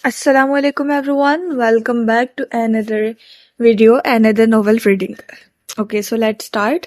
Assalamu alaikum everyone. Welcome back to another video, another novel reading. Okay, so let's start.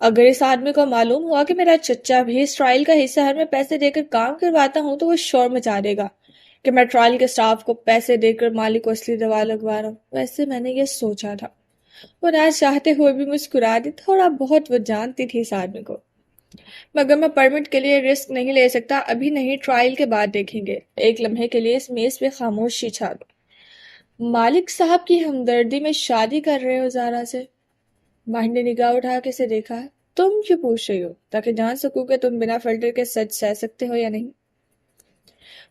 اگر اس آدمی کو معلوم ہوا کہ میرا چچا بھی اس ٹرائل کا حصہ ہے اور میں پیسے دے کر کام کرواتا ہوں تو وہ شور مچا دے گا کہ میں ٹرائل کے سٹاف کو پیسے دے کر مالک کو اصلی دوا لگوا رہا ہوں. ویسے میں نے یہ سوچا تھا. وہ نہ چاہتے ہوئے بھی مسکرا دی. تھوڑا بہت وہ جانتی تھی اس آدمی کو. مگر میں پرمٹ کے لیے رسک نہیں لے سکتا. ابھی نہیں، ٹرائل کے بعد دیکھیں گے. ایک لمحے کے لیے اس میز پہ خاموشی چھا گئی. مالک صاحب کی ہمدردی میں شادی کر رہے ہو زارا سے؟ ماہر نے نگاہ اٹھا کے اسے دیکھا. تم کیوں پوچھ رہی ہو؟ تاکہ جان سکوں کہ تم بنا فلٹر کے سچ سہ سکتے ہو یا نہیں.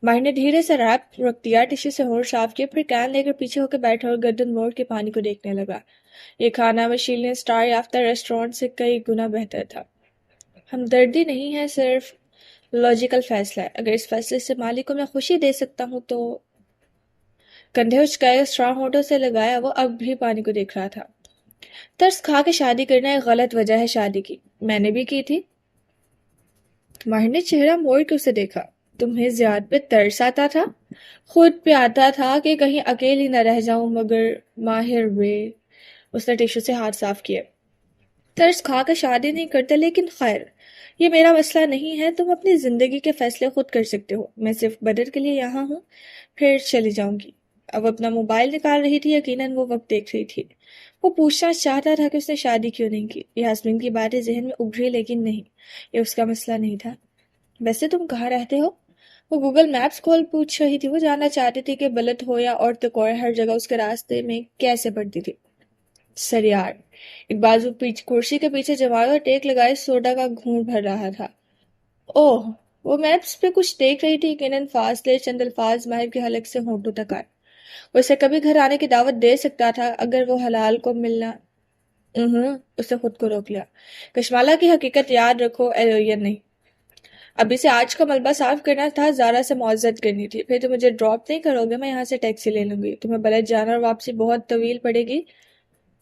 ماہر نے دھیرے سے ریپ رکھ دیا، ٹشو سے ہونٹ صاف کیے، پھر کین لے کر پیچھے ہو کے بیٹھا اور گردن موڑ کے پانی کو دیکھنے لگا. یہ کھانا مشیلین سٹار یافتہ ریسٹورانٹ سے کئی گنا بہتر تھا. ہمدردی نہیں ہے، صرف لاجیکل فیصلہ ہے. اگر اس فیصلے سے مالک کو میں خوشی دے سکتا ہوں تو. کندھے اچکائے اسٹرانگ ہونٹوں سے لگایا. وہ اب بھی پانی کو دیکھ رہا تھا. ترس کھا کے شادی کرنا ایک غلط وجہ ہے شادی کی. میں نے بھی کی تھی. ماہر نے چہرہ موڑ کے اسے دیکھا. تمہیں زیاد پہ ترس آتا تھا؟ خود پہ آتا تھا کہ کہیں اکیلی نہ رہ جاؤں. مگر ماہر وے. اس نے ٹیشو سے ہاتھ صاف کیے. ترس کھا کے شادی نہیں کرتے، لیکن خیر یہ میرا مسئلہ نہیں ہے. تم اپنی زندگی کے فیصلے خود کر سکتے ہو. میں صرف بدر کے لیے یہاں ہوں، پھر چلی جاؤں گی. اب اپنا موبائل نکال رہی تھی. یقیناً وہ وقت دیکھ رہی تھی. وہ پوچھنا چاہتا تھا کہ اس نے شادی کیوں نہیں کی. یاسمین کی باتیں ذہن میں ابھری، لیکن نہیں، یہ اس کا مسئلہ نہیں تھا. ویسے تم کہاں رہتے ہو؟ وہ گوگل میپس کھول پوچھ رہی تھی. وہ جاننا چاہتی تھی کہ بلد ہو یا اور تکور ہر جگہ اس کے راستے میں کیسے پڑتی تھی. سریار ایک بازو کرسی کے پیچھے جمایا اور ٹیک لگائے سوڈا کا گھونٹ بھر رہا تھا. اوہ، وہ میپس پہ کچھ دیکھ رہی تھی. یقیناً فاصلے. چند الفاظ ماہر کے حلق سے ہونٹوں تک آئے. وہ اسے کبھی گھر آنے کی دعوت دے سکتا تھا اگر وہ حلال کو ملنا. اس نے خود کو روک لیا. کشمالہ کی حقیقت یاد رکھو، ایلوین نہیں. ابھی سے آج کا ملبہ صاف کرنا تھا. زارا سے معذرت کرنی تھی. پھر تم مجھے ڈراپ نہیں کرو گے؟ میں یہاں سے ٹیکسی لے لوں گی. تمہیں بلد جانا اور واپسی بہت طویل پڑے گی.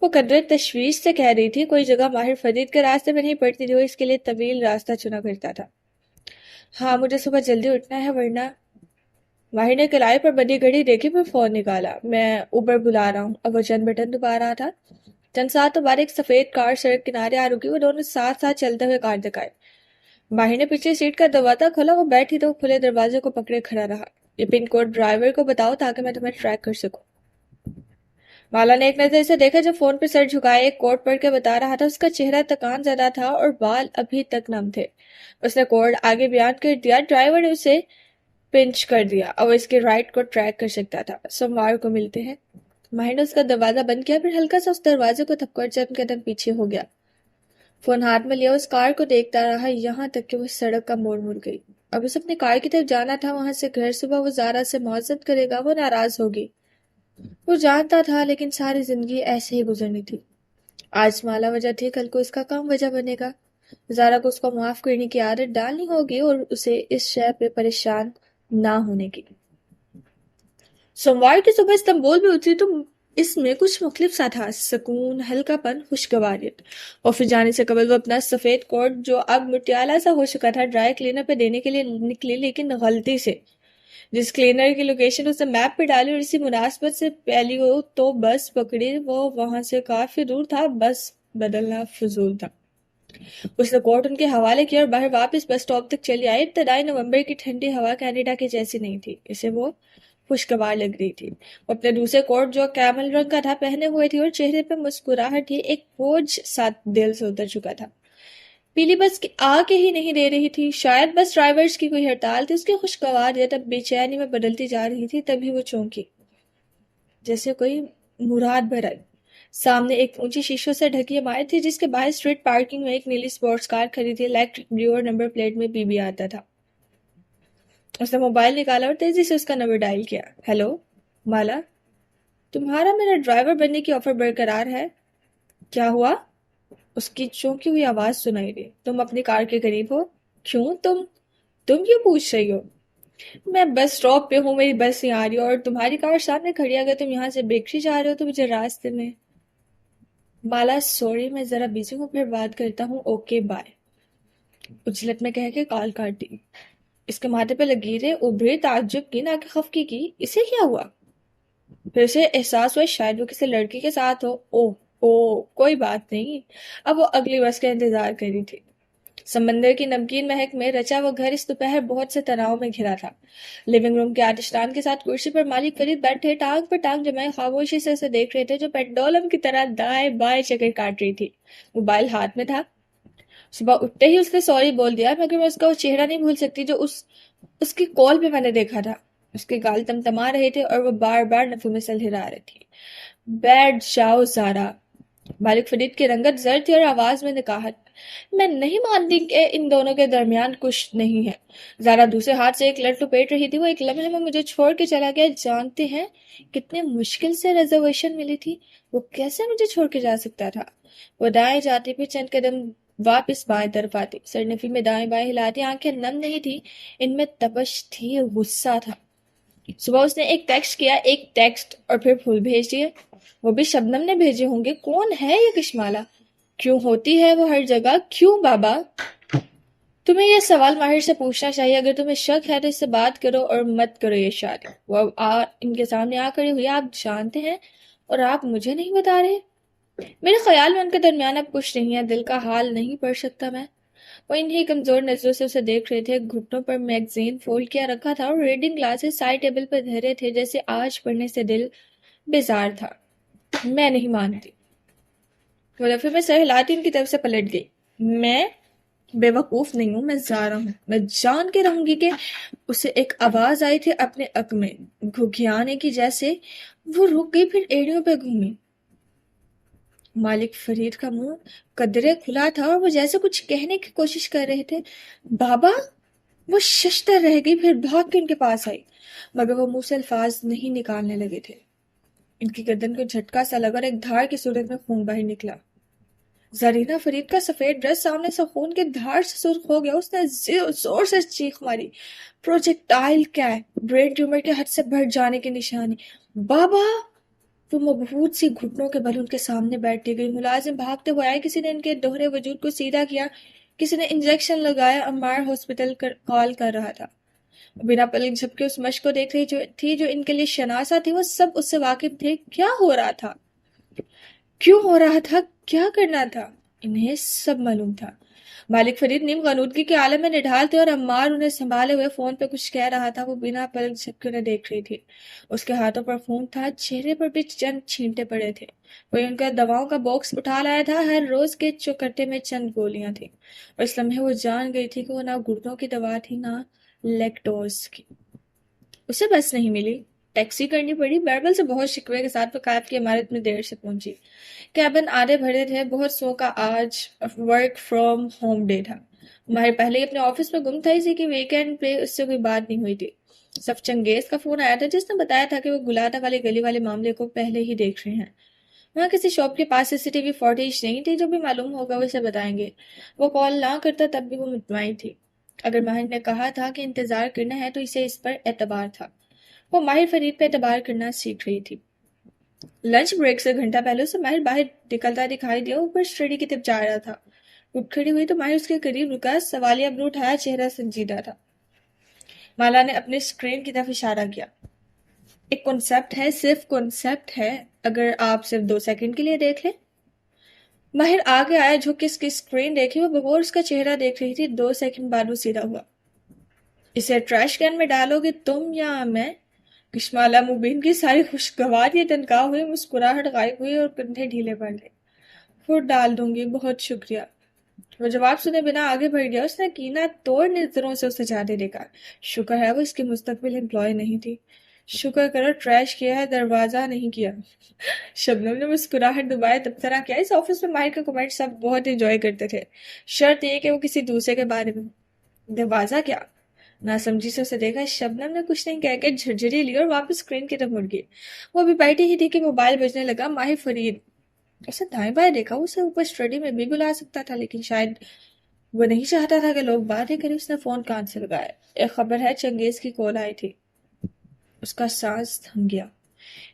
وہ قدرے تشویش سے کہہ رہی تھی. کوئی جگہ ماہر فرید کے راستے میں نہیں پڑتی تھی. وہ اس کے لیے طویل راستہ چنا کرتا تھا. ہاں، مجھے صبح جلدی اٹھنا ہے ورنہ. ماہر نے کلائی پر بندی گھڑی دیکھی، پھر فون نکالا. میں اوبر بلا رہا ہوں. اب وہ چند بٹن دبا رہا تھا. چند ساتھ بعد ایک سفید کار سڑک کنارے آ رکی. وہ دونوں ساتھ ساتھ چلتے ہوئے کار دکھائے. ماہر نے پچھلی سیٹ کا دروازہ کھولا. وہ بیٹھی تو وہ کھلے دروازے کو پکڑے کھڑا رہا. یہ پن کوڈ ڈرائیور کو بتاؤ تاکہ میں تمہیں ٹریک کر سکوں. مالا نے ایک نظر سے دیکھا. جب فون پہ سر جھکائے ایک کوڈ پڑھ کے بتا رہا تھا. اس کا چہرہ تکان زدہ تھا اور بال ابھی تک نم تھے. اس نے کوڈ آگے بیان کر دیا. ڈرائیور نے اسے پنچ کر دیا. اور اس کے رائٹ کو ٹریک کر سکتا تھا. سوموار کو ملتے ہیں. ماہر نے اس کا دروازہ بند کیا، پھر ہلکا سا اس دروازے کو تھپکر چند قدم پیچھے ہو گیا. فون ہاتھ میں لیا اس کار کو دیکھتا رہا یہاں تک کہ وہ سڑک کا موڑ مڑ گئی. اب اس اپنی کار کی طرف جانا تھا. وہاں سے گھر. صبح وہ زارا سے معذرت کرے گا. وہ ناراض ہوگی. وہ جانتا تھا، لیکن ساری زندگی ایسے ہی گزرنی تھی. آج مالا وجہ تھی، کل کو اس کا کام وجہ بنے گا. زارا کو اس کو معاف کرنے کی عادت ڈالنی ہوگی اور اسے اس شے پہ پریشان نہ ہونے کی. سوموار کی صبح استنبول میں اتری تو اس میں کچھ مختلف سا تھا. سکون، ہلکا پن، خوشگواریت. آفس جانے سے قبل وہ اپنا سفید کوٹ جو اب مٹیالہ سا ہو چکا تھا ڈرائی کلینر پہ دینے کے لیے نکلی، لیکن غلطی سے جس کلینر کی لوکیشن اس نے میپ پہ ڈالی اور اسی مناسبت سے پہلی ہو تو بس پکڑی. وہ وہاں سے کافی دور تھا. بس بدلنا فضول تھا. اس نے کوٹ ان کے حوالے کیا اور باہر واپس بس سٹاپ تک چلی آئی. ابتدائی نومبر کی ٹھنڈی ہوا کینیڈا کی جیسی نہیں تھی. اسے وہ خوشگوار لگ رہی تھی. وہ اپنے دوسرے کوٹ جو کیمل رنگ کا تھا پہنے ہوئے تھی اور چہرے پہ مسکراہٹ تھی. ایک بوجھ ساتھ دل سے اتر چکا تھا. پیلی بس آ کے ہی نہیں دے رہی تھی. شاید بس ڈرائیورز کی کوئی ہڑتال تھی. اس کی خوشگواریت اب بے چینی میں بدلتی جا رہی تھی. تبھی وہ چونکی جیسے کوئی مراد بھر آئی. سامنے ایک اونچی شیشوں سے ڈھکی عمارت تھی جس کے باہر اسٹریٹ پارکنگ میں ایک نیلی سپورٹس کار کھڑی تھی. الیکٹرک بلیو اور نمبر پلیٹ میں پی بی آتا تھا. اس نے موبائل نکالا اور تیزی سے اس کا نمبر ڈائل کیا. ہیلو مالا، تمہارا میرا ڈرائیور بننے کی آفر برقرار ہے؟ کیا ہوا؟ اس کی چونکی ہوئی آواز سنائی دی. تم اپنی کار کے قریب ہو؟ کیوں؟ تم کیوں پوچھ رہی ہو؟ میں بس سٹاپ پہ ہوں. میری بس نہیں آ رہی اور تمہاری کار سامنے کھڑی. اگر تم یہاں سے بیکری جا رہے ہو تو مجھے راستے میں. مالا سوری، میں ذرا بیزی ہوں، پھر بات کرتا ہوں. Okay bye. اجلت میں کہہ کے کال کاٹ دی. اس کے ماتھے پہ لکیریں ابھری. تعجب کی، نہ کہ خفگی کی. اسے کیا ہوا؟ پھر اسے احساس ہوا شاید وہ کسی لڑکی کے ساتھ ہو. اوہ، کوئی بات نہیں. اب وہ اگلی بس کا انتظار کر رہی تھی. سمندر کی نمکین مہک میں رچا وہ گھر اس دوپہر بہت سے تناؤ میں گھرا تھا. لیونگ روم کے آتشدان کے ساتھ کرسی پر مالک فرید بیٹھے ٹانگ پر ٹانگ جمائے خاموشی سے اسے دیکھ رہے تھے جو پینڈولم کی طرح دائیں بائیں چکر کاٹ رہی تھی. موبائل ہاتھ میں تھا. صبح اٹھتے ہی اس نے سوری بول دیا مگر میں اس کا وہ چہرہ نہیں بھول سکتی جو اس کی کال پہ میں نے دیکھا تھا. اس کے گال تمتما رہے تھے اور وہ بار بار نفوں میں سلہرا رہی تھی. بیٹھ جاؤ زارا. مالک فرید کی رنگت زرد تھی اور آواز میں نکاہت. میں نہیں مانتی کہ ان دونوں کے درمیان کچھ نہیں ہے. زارا دوسرے ہاتھ سے ایک لٹ لپیٹ رہی تھی. وہ ایک لمحے میں مجھے چھوڑ کے چلا گیا. جانتے ہیں کتنے مشکل سے ریزرویشن ملی تھی. وہ کیسے مجھے چھوڑ کے جا سکتا تھا. وہ دائیں جاتی پھر چند قدم واپس بائیں طرف آتی. سرنفی میں دائیں بائیں ہلاتی. آنکھیں نم نہیں تھی. ان میں تپش تھی. غصہ تھا. صبح اس نے ایک ٹیکسٹ کیا, ایک ٹیکسٹ اور پھر پھول بھیج دیے. وہ بھی شبنم نے بھیجے ہوں گے. کون ہے یہ کشمالا؟ کیوں ہوتی ہے وہ ہر جگہ؟ کیوں بابا؟ تمہیں یہ سوال ماہر سے پوچھنا چاہیے. اگر تمہیں شک ہے تو اس سے بات کرو اور مت کرو یہ شادی. وہ ان کے سامنے آ کھڑی ہوئی. آپ جانتے ہیں اور آپ مجھے نہیں بتا رہے. میرے خیال میں ان کے درمیان اب کچھ نہیں ہے. دل کا حال نہیں پڑھ سکتا میں. وہ انہی کمزور نظروں سے اسے دیکھ رہے تھے. گھٹنوں پر میگزین فولڈ کیا رکھا تھا اور ریڈنگ گلاسز سائڈ ٹیبل پر دھرے تھے جیسے آج پڑھنے سے دل بیزار تھا. میں نہیں مانتی. وہ دفعے میں سر ہلاتی ان کی طرف سے پلٹ گئی. میں بے وقوف نہیں ہوں. میں زارا ہوں. میں جان کے رہوں گی کہ اسے ایک آواز آئی تھی اپنے عق میں گھگھیانے کی جیسے. وہ رک گئی پھر ایڑیوں پہ گھومی. مالک فرید کا منہ قدرے کھلا تھا اور وہ جیسے کچھ کہنے کی کوشش کر رہے تھے. بابا. وہ ششتر رہ گئی پھر بھاگ کے ان کے پاس آئی مگر وہ منہ سے الفاظ نہیں نکالنے لگے تھے. ان کی گردن کو جھٹکا سا لگا اور ایک دھار کی صورت میں خون باہر نکلا. زرینہ فرید کا سفید ڈریس سامنے سے خون کے دھار سے سرخ ہو گیا. اس نے زور سے چیخ ماری. Projectile cap. برین ٹیومر کے حد سے بڑھ جانے کی نشانی. بابا. وہ مبہوت سی گھٹنوں کے بل ان کے سامنے بیٹھ گئی. ملازم بھاگتے ہوئے آئے. کسی نے ان کے دوہرے وجود کو سیدھا کیا. کسی نے انجیکشن لگایا. عمار ہاسپٹل کال کر رہا تھا. بنا پلک جھپکے اس مشق کو دیکھ رہی تھی جو ان کے لیے شناسا تھی. وہ سب اس سے واقف تھے. کیا ہو رہا تھا؟ کیوں ہو رہا تھا؟ کیا کرنا تھا؟ انہیں سب معلوم تھا. مالک فرید نیم غنودگی کے عالم میں نڈھال تھے اور عمار انہیں سنبھالے ہوئے فون پہ کچھ کہہ رہا تھا. وہ بنا پلک جھپکے انہیں دیکھ رہی تھی. اس کے ہاتھوں پر خون تھا. چہرے پر بھی چند چھینٹے پڑے تھے. وہی ان کا دواؤں کا باکس اٹھا لایا تھا. ہر روز کے چوکٹے میں چند گولیاں تھیں اور اس لمحے وہ جان گئی تھی کہ وہ نہ گردوں کی دوا تھی نہ لیکٹوز کی. اسے بس نہیں ملی. ٹیکسی کرنی پڑی. بیربل سے بہت شکوے کے ساتھ وہ کیب کی عمارت میں دیر سے پہنچی. کیبن آدھے بھرے تھے. بہت سو کا آج ورک فرام ہوم ڈے تھا. ماہر پہلے ہی اپنے آفس میں گم تھا اسی کہ ویکینڈ پہ اس سے کوئی بات نہیں ہوئی تھی. صف چنگیز کا فون آیا تھا جس نے بتایا تھا کہ وہ گلاٹا والے گلی والے معاملے کو پہلے ہی دیکھ رہے ہیں. وہاں کسی شاپ کے پاس سی ٹی وی فوٹیج نہیں تھی. جو بھی معلوم ہوگا وہ اسے بتائیں گے. وہ کال نہ کرتا تب بھی وہ مطمئن تھی. اگر ماہر نے کہا تھا کہ انتظار کرنا ہے تو اسے اس پر اعتبار تھا. وہ ماہر فرید پہ اعتبار کرنا سیکھ رہی تھی. لنچ بریک سے گھنٹہ پہلے اسے ماہر باہر نکلتا دکھائی دیا. اوپر اسٹڈی کی طرف جا رہا تھا. اٹھ کھڑی ہوئی تو ماہر اس کے قریب رکا. سوالیہ ابرو اٹھایا. چہرہ سنجیدہ تھا. مالا نے اپنے اسکرین کی طرف اشارہ کیا. ایک کنسپٹ ہے. صرف کنسپٹ ہے. اگر آپ صرف 2 سیکنڈ کے لیے دیکھ لیں. ماہر آگے آیا. جھک کے اس کی اسکرین دیکھی. وہ بغور اس کا چہرہ دیکھ رہی تھی. 2 سیکنڈ بعد وہ سیدھا ہوا. اسے ٹریش کین میں ڈالو گے تم یا میں؟ کشمالہ مبین کی ساری خوشگوار یہ تنقاہ ہوئی. مسکراہٹ غائب ہوئی اور کندھے ڈھیلے پڑ گئے. خود ڈال دوں گی. بہت شکریہ. وہ جواب سنے بنا آگے بڑھ گیا. اس نے کینہ توڑ نظروں سے اسے جاتے دیکھا. شکر ہے وہ اس کی مستقبل امپلائی نہیں تھی. شکر کرو ٹریش کیا ہے دروازہ نہیں کیا. شبنم نے مسکراہٹ دبائے تبصرہ کیا. اس آفس میں ماہر کے کمنٹ سب بہت انجوائے کرتے تھے. شرط یہ کہ وہ کسی دوسرے کے بارے میں. دروازہ کیا؟ نہ سمجھی سے اسے دیکھا. شبنم نے کچھ نہیں کہہ کے جھرجھری لی اور واپس اسکرین کی طرف مڑ گئی. وہ ابھی بیٹھی ہی تھی کہ موبائل بجنے لگا. ماہر فرید. اسے دائیں بائیں دیکھا. اسے اوپر اسٹڈی میں بھی بلا سکتا تھا لیکن شاید وہ نہیں چاہتا تھا کہ لوگ باتیں کریں. اس نے فون کان سے لگایا. ایک خبر ہے. چنگیز کی کال آئی تھی. اس کا سانس تھم گیا.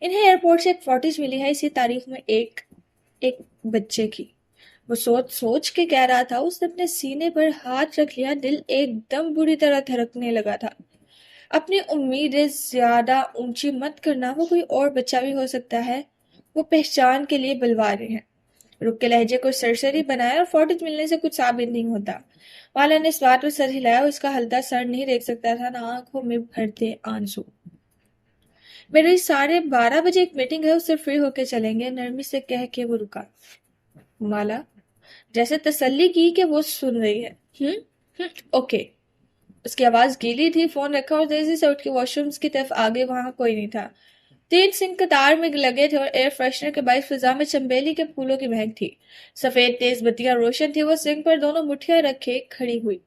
انہیں ایئرپورٹ سے ایک فوٹیج ملی ہے اسی تاریخ میں ایک بچے کی. وہ سوچ کے کہہ رہا تھا. اس نے اپنے سینے پر ہاتھ رکھ لیا. دل ایک دم بری طرح دھڑکنے لگا تھا. اپنی امیدیں زیادہ اونچی مت کرنا. وہ کوئی اور بچہ بھی ہو سکتا ہے. وہ پہچان کے لیے بلوا رہے ہیں. رخ کے لہجے کو سرسری بنایا اور فوٹیج ملنے سے کچھ ثابت نہیں ہوتا۔ مالا نے اس بات پر سر ہلایا، اس کا ہلتا سر نہیں دیکھ سکتا تھا، نہ آنکھوں میں بھرتے آنسو۔ میری 12:30 ایک میٹنگ ہے، اس سے فری ہو کے چلیں گے، نرمی سے کہہ کے وہ رکا۔ مالا جیسے تسلی کی کہ وہ سن رہی ہے۔ اوکے۔ اس کی آواز گیلی تھی، فون رکھا اور تیزی سے اٹھ کے واش رومز کی طرف آگے، وہاں کوئی نہیں تھا۔ 3 سنک قطار میں لگے تھے اور ایئر فریشنر کے باعث فضا میں چنبیلی کے پھولوں کی مہک تھی۔ سفید تیز بتیاں روشن تھی، وہ سنک پر دونوں مٹھیاں رکھے کھڑی ہوئی۔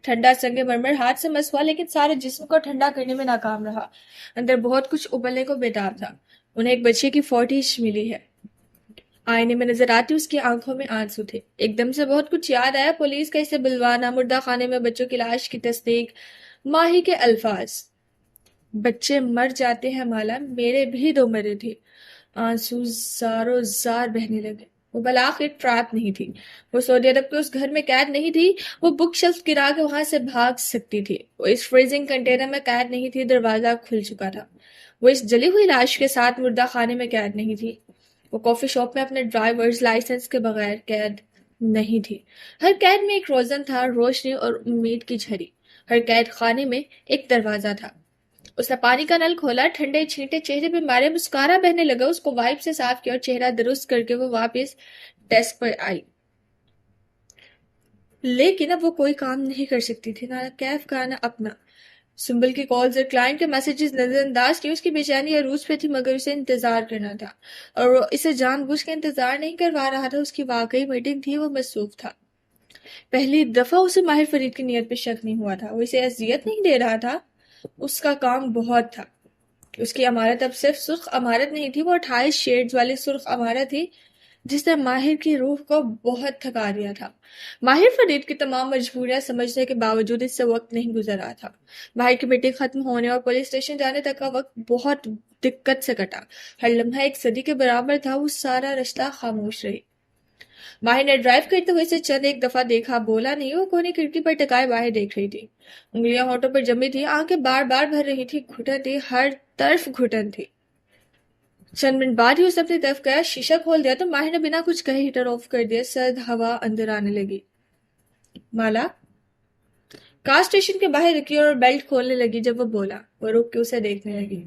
ٹھنڈا سنگ مرمر ہاتھ سے مس ہوا لیکن سارے جسم کو ٹھنڈا کرنے میں ناکام رہا۔ اندر بہت کچھ ابلنے کو بیتاب تھا۔ انہیں ایک بچے کی فوٹیج ملی ہے۔ آئینے میں نظر آتی اس کی آنکھوں میں آنسو تھے۔ ایک دم سے بہت کچھ یاد آیا، پولیس کا اسے بلوانا، مردہ خانے میں بچوں کی لاش کی تصدیق، ماہی کے الفاظ۔ بچے مر جاتے ہیں مالا، میرے بھی 2 مرے تھے۔ آنسو زاروں زار بہنے لگے۔ وہ بالآخر ٹریپ نہیں تھی، وہ سعودی عرب کے اس گھر میں قید نہیں تھی، وہ بک شیلف گرا کے وہاں سے بھاگ سکتی تھی۔ وہ اس فریزنگ کنٹینر میں قید نہیں تھی، دروازہ کھل چکا تھا۔ وہ اس جلی ہوئی لاش کے ساتھ مردہ خانے میں قید نہیں تھی، وہ کافی شاپ میں اپنے ڈرائیورز لائسنس کے بغیر قید نہیں تھی۔ ہر قید میں ایک روزن تھا، روشنی اور امید کی جھری۔ ہر قید خانے میں ایک دروازہ تھا۔ اس نے پانی کا نل کھولا، ٹھنڈے چھینٹے چہرے پہ مارے، مسکارا بہنے لگا۔ اس کو وائپ سے صاف کیا اور چہرہ درست کر کے وہ واپس ڈیسک پر آئی۔ لیکن اب وہ کوئی کام نہیں کر سکتی تھی، نہ کیف کا نہ اپنا۔ سنبل کی کالز اور کلائنٹ کے میسیجز نظر انداز کی، اس کی بے چینی عروج پہ تھی، مگر اسے انتظار کرنا تھا اور وہ اسے جان بوجھ کے انتظار نہیں کروا رہا تھا۔ اس کی واقعی میٹنگ تھی، وہ مصروف تھا۔ پہلی دفعہ اسے ماہر فرید کی نیت پہ شک نہیں ہوا تھا، وہ اسے اذیت نہیں دے رہا تھا، اس کا کام بہت تھا۔ اس کی عمارت اب صرف سرخ عمارت نہیں تھی، وہ 28 شیڈز والی سرخ عمارت تھی جس نے ماہر کی روح کو بہت تھکا دیا تھا۔ ماہر فرید کی تمام مجبوریاں سمجھنے کے باوجود اس سے وقت نہیں گزر رہا تھا۔ ماہر کی میٹنگ ختم ہونے اور پولیس اسٹیشن جانے تک کا وقت بہت دقت سے کٹا۔ ہر لمحہ ایک صدی کے برابر تھا، وہ سارا رشتہ خاموش رہی۔ ماہر نے ڈرائیو کرتے ہوئے اسے چند ایک دفعہ دیکھا، بولا نہیں۔ وہ کونے کھڑکی پر ٹکائے باہر دیکھ رہی تھی، انگلیاں ہونٹوں پر جمی تھی، آنکھیں بار بار بھر رہی تھی، گھٹن تھی، ہر طرف گھٹن تھی۔ چند منٹ بعد ہی اس نے اپنی طرف گیا، شیشہ کھول دیا تو ماہر نے بنا کچھ کہے ہیٹر آف کر دیا۔ سرد ہوا اندر آنے لگی۔ مالا کار اسٹیشن کے باہر رکی اور بیلٹ کھولنے لگی۔ جب وہ بولا، وہ رک کے اسے دیکھنے لگی۔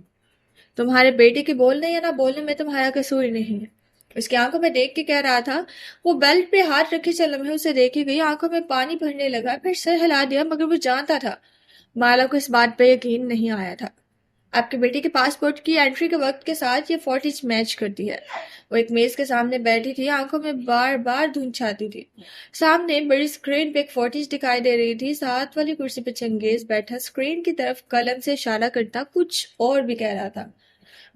تمہارے بیٹے کے بولنے یا نہ بولنے میں تمہارا قصور نہیں ہے، اس کی آنکھوں میں دیکھ کے کہہ رہا تھا۔ وہ بیلٹ پہ ہاتھ رکھے چند لمحے اسے دیکھی گئی، آنکھوں میں پانی بھرنے لگا، پھر سر ہلا دیا، مگر وہ جانتا تھا مالا کو اس بات پہ یقین نہیں آیا تھا۔ آپ کے بیٹے کے پاسپورٹ کی انٹری کے وقت کے ساتھ یہ فوٹیج میچ کرتی ہے۔ وہ ایک میز کے سامنے بیٹھی تھی، آنکھوں میں بار بار دھند چھاتی تھی۔ سامنے بڑی اسکرین پہ ایک فوٹیج دکھائی دے رہی تھی، ساتھ والی کرسی پہ چنگیز بیٹھا، اسکرین کی طرف قلم سے اشارہ کرتا کچھ اور بھی کہہ رہا تھا۔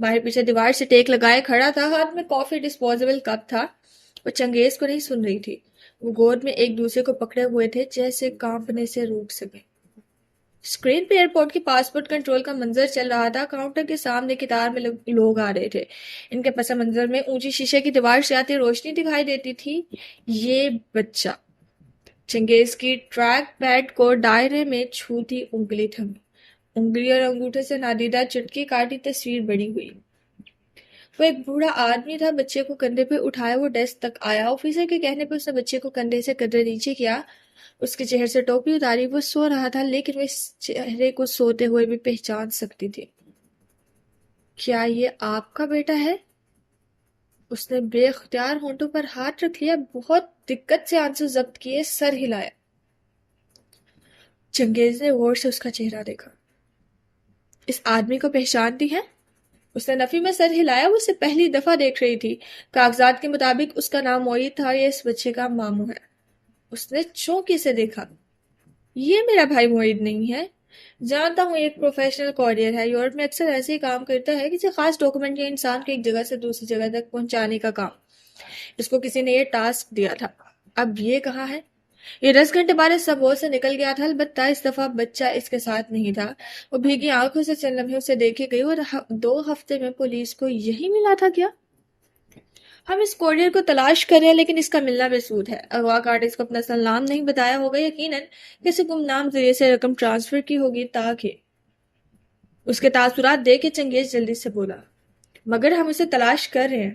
باہر پیچھے دیوار سے ٹیک لگائے کھڑا تھا، ہاتھ میں کافی ڈسپوزیبل کپ تھا۔ وہ چنگیز کو نہیں سن رہی تھی، وہ گود میں ایک دوسرے کو پکڑے ہوئے تھے، جیسے کانپنے سے روک سکے۔ اسکرین پہ ایئرپورٹ کی پاسپورٹ کنٹرول کا منظر چل رہا تھا، کاؤنٹر کے سامنے قطار میں لوگ آ رہے تھے، ان کے پس منظر میں اونچی شیشے کی دیوار سے آتی روشنی دکھائی دیتی تھی۔ یہ بچہ چنگیز کی ٹریک پیڈ کو دائرے میں چھوتی انگلی تھمی، انگلی اور انگوٹھے سے نادیدہ چٹکی کاٹی، تصویر بڑی ہوئی۔ وہ ایک بوڑھا آدمی تھا، بچے کو کندھے پہ اٹھائے وہ ڈیسک تک آیا، آفیسر کے کہنے پہ اس نے بچے کو کندھے سے قدرے نیچے کیا، اس کے چہرے سے ٹوپی اتاری۔ وہ سو رہا تھا لیکن وہ اس چہرے کو سوتے ہوئے بھی پہچان سکتی تھی۔ کیا یہ آپ کا بیٹا ہے؟ اس نے بے اختیار ہونٹوں پر ہاتھ رکھ لیا، بہت دقت سے آنسو ضبط کیے، سر ہلایا۔ چنگیز نے غور سے اس کا چہرہ دیکھا۔ اس آدمی کو پہچانتی ہے؟ اس نے نفی میں سر ہلایا، وہ اسے پہلی دفعہ دیکھ رہی تھی۔ کاغذات کے مطابق اس کا نام معید تھا، یہ اس بچے کا ماموں ہے۔ اس نے چونکے سے دیکھا۔ یہ میرا بھائی معید نہیں ہے، جانتا ہوں، ایک پروفیشنل کوریئر ہے، یورپ میں اکثر ایسے ہی کام کرتا ہے، کسی خاص ڈاکومنٹ یا انسان کو ایک جگہ سے دوسری جگہ تک پہنچانے کا کام۔ اس کو کسی نے یہ ٹاسک دیا تھا۔ اب یہ کہاں ہے؟ یہ 10 گھنٹے بعد اس سب سے نکل گیا تھا، البتہ اس دفعہ بچہ اس کے ساتھ نہیں تھا۔ وہ بھیگی آنکھوں سے چند لمحے اسے دیکھے گئی، اور 2 ہفتے میں پولیس کو یہی ملا تھا کیا؟ ہم اس کوریئر کو تلاش کر رہے ہیں لیکن اس کا ملنا بے سود ہے۔ اغوا کارٹرز کو اپنا اصل نام نہیں بتایا ہوگا، یقیناً کسی گمنام ذریعے سے رقم ٹرانسفر کی ہوگی، تاکہ اس کے تاثرات دے کے چنگیز جلدی سے بولا، مگر ہم اسے تلاش کر رہے ہیں۔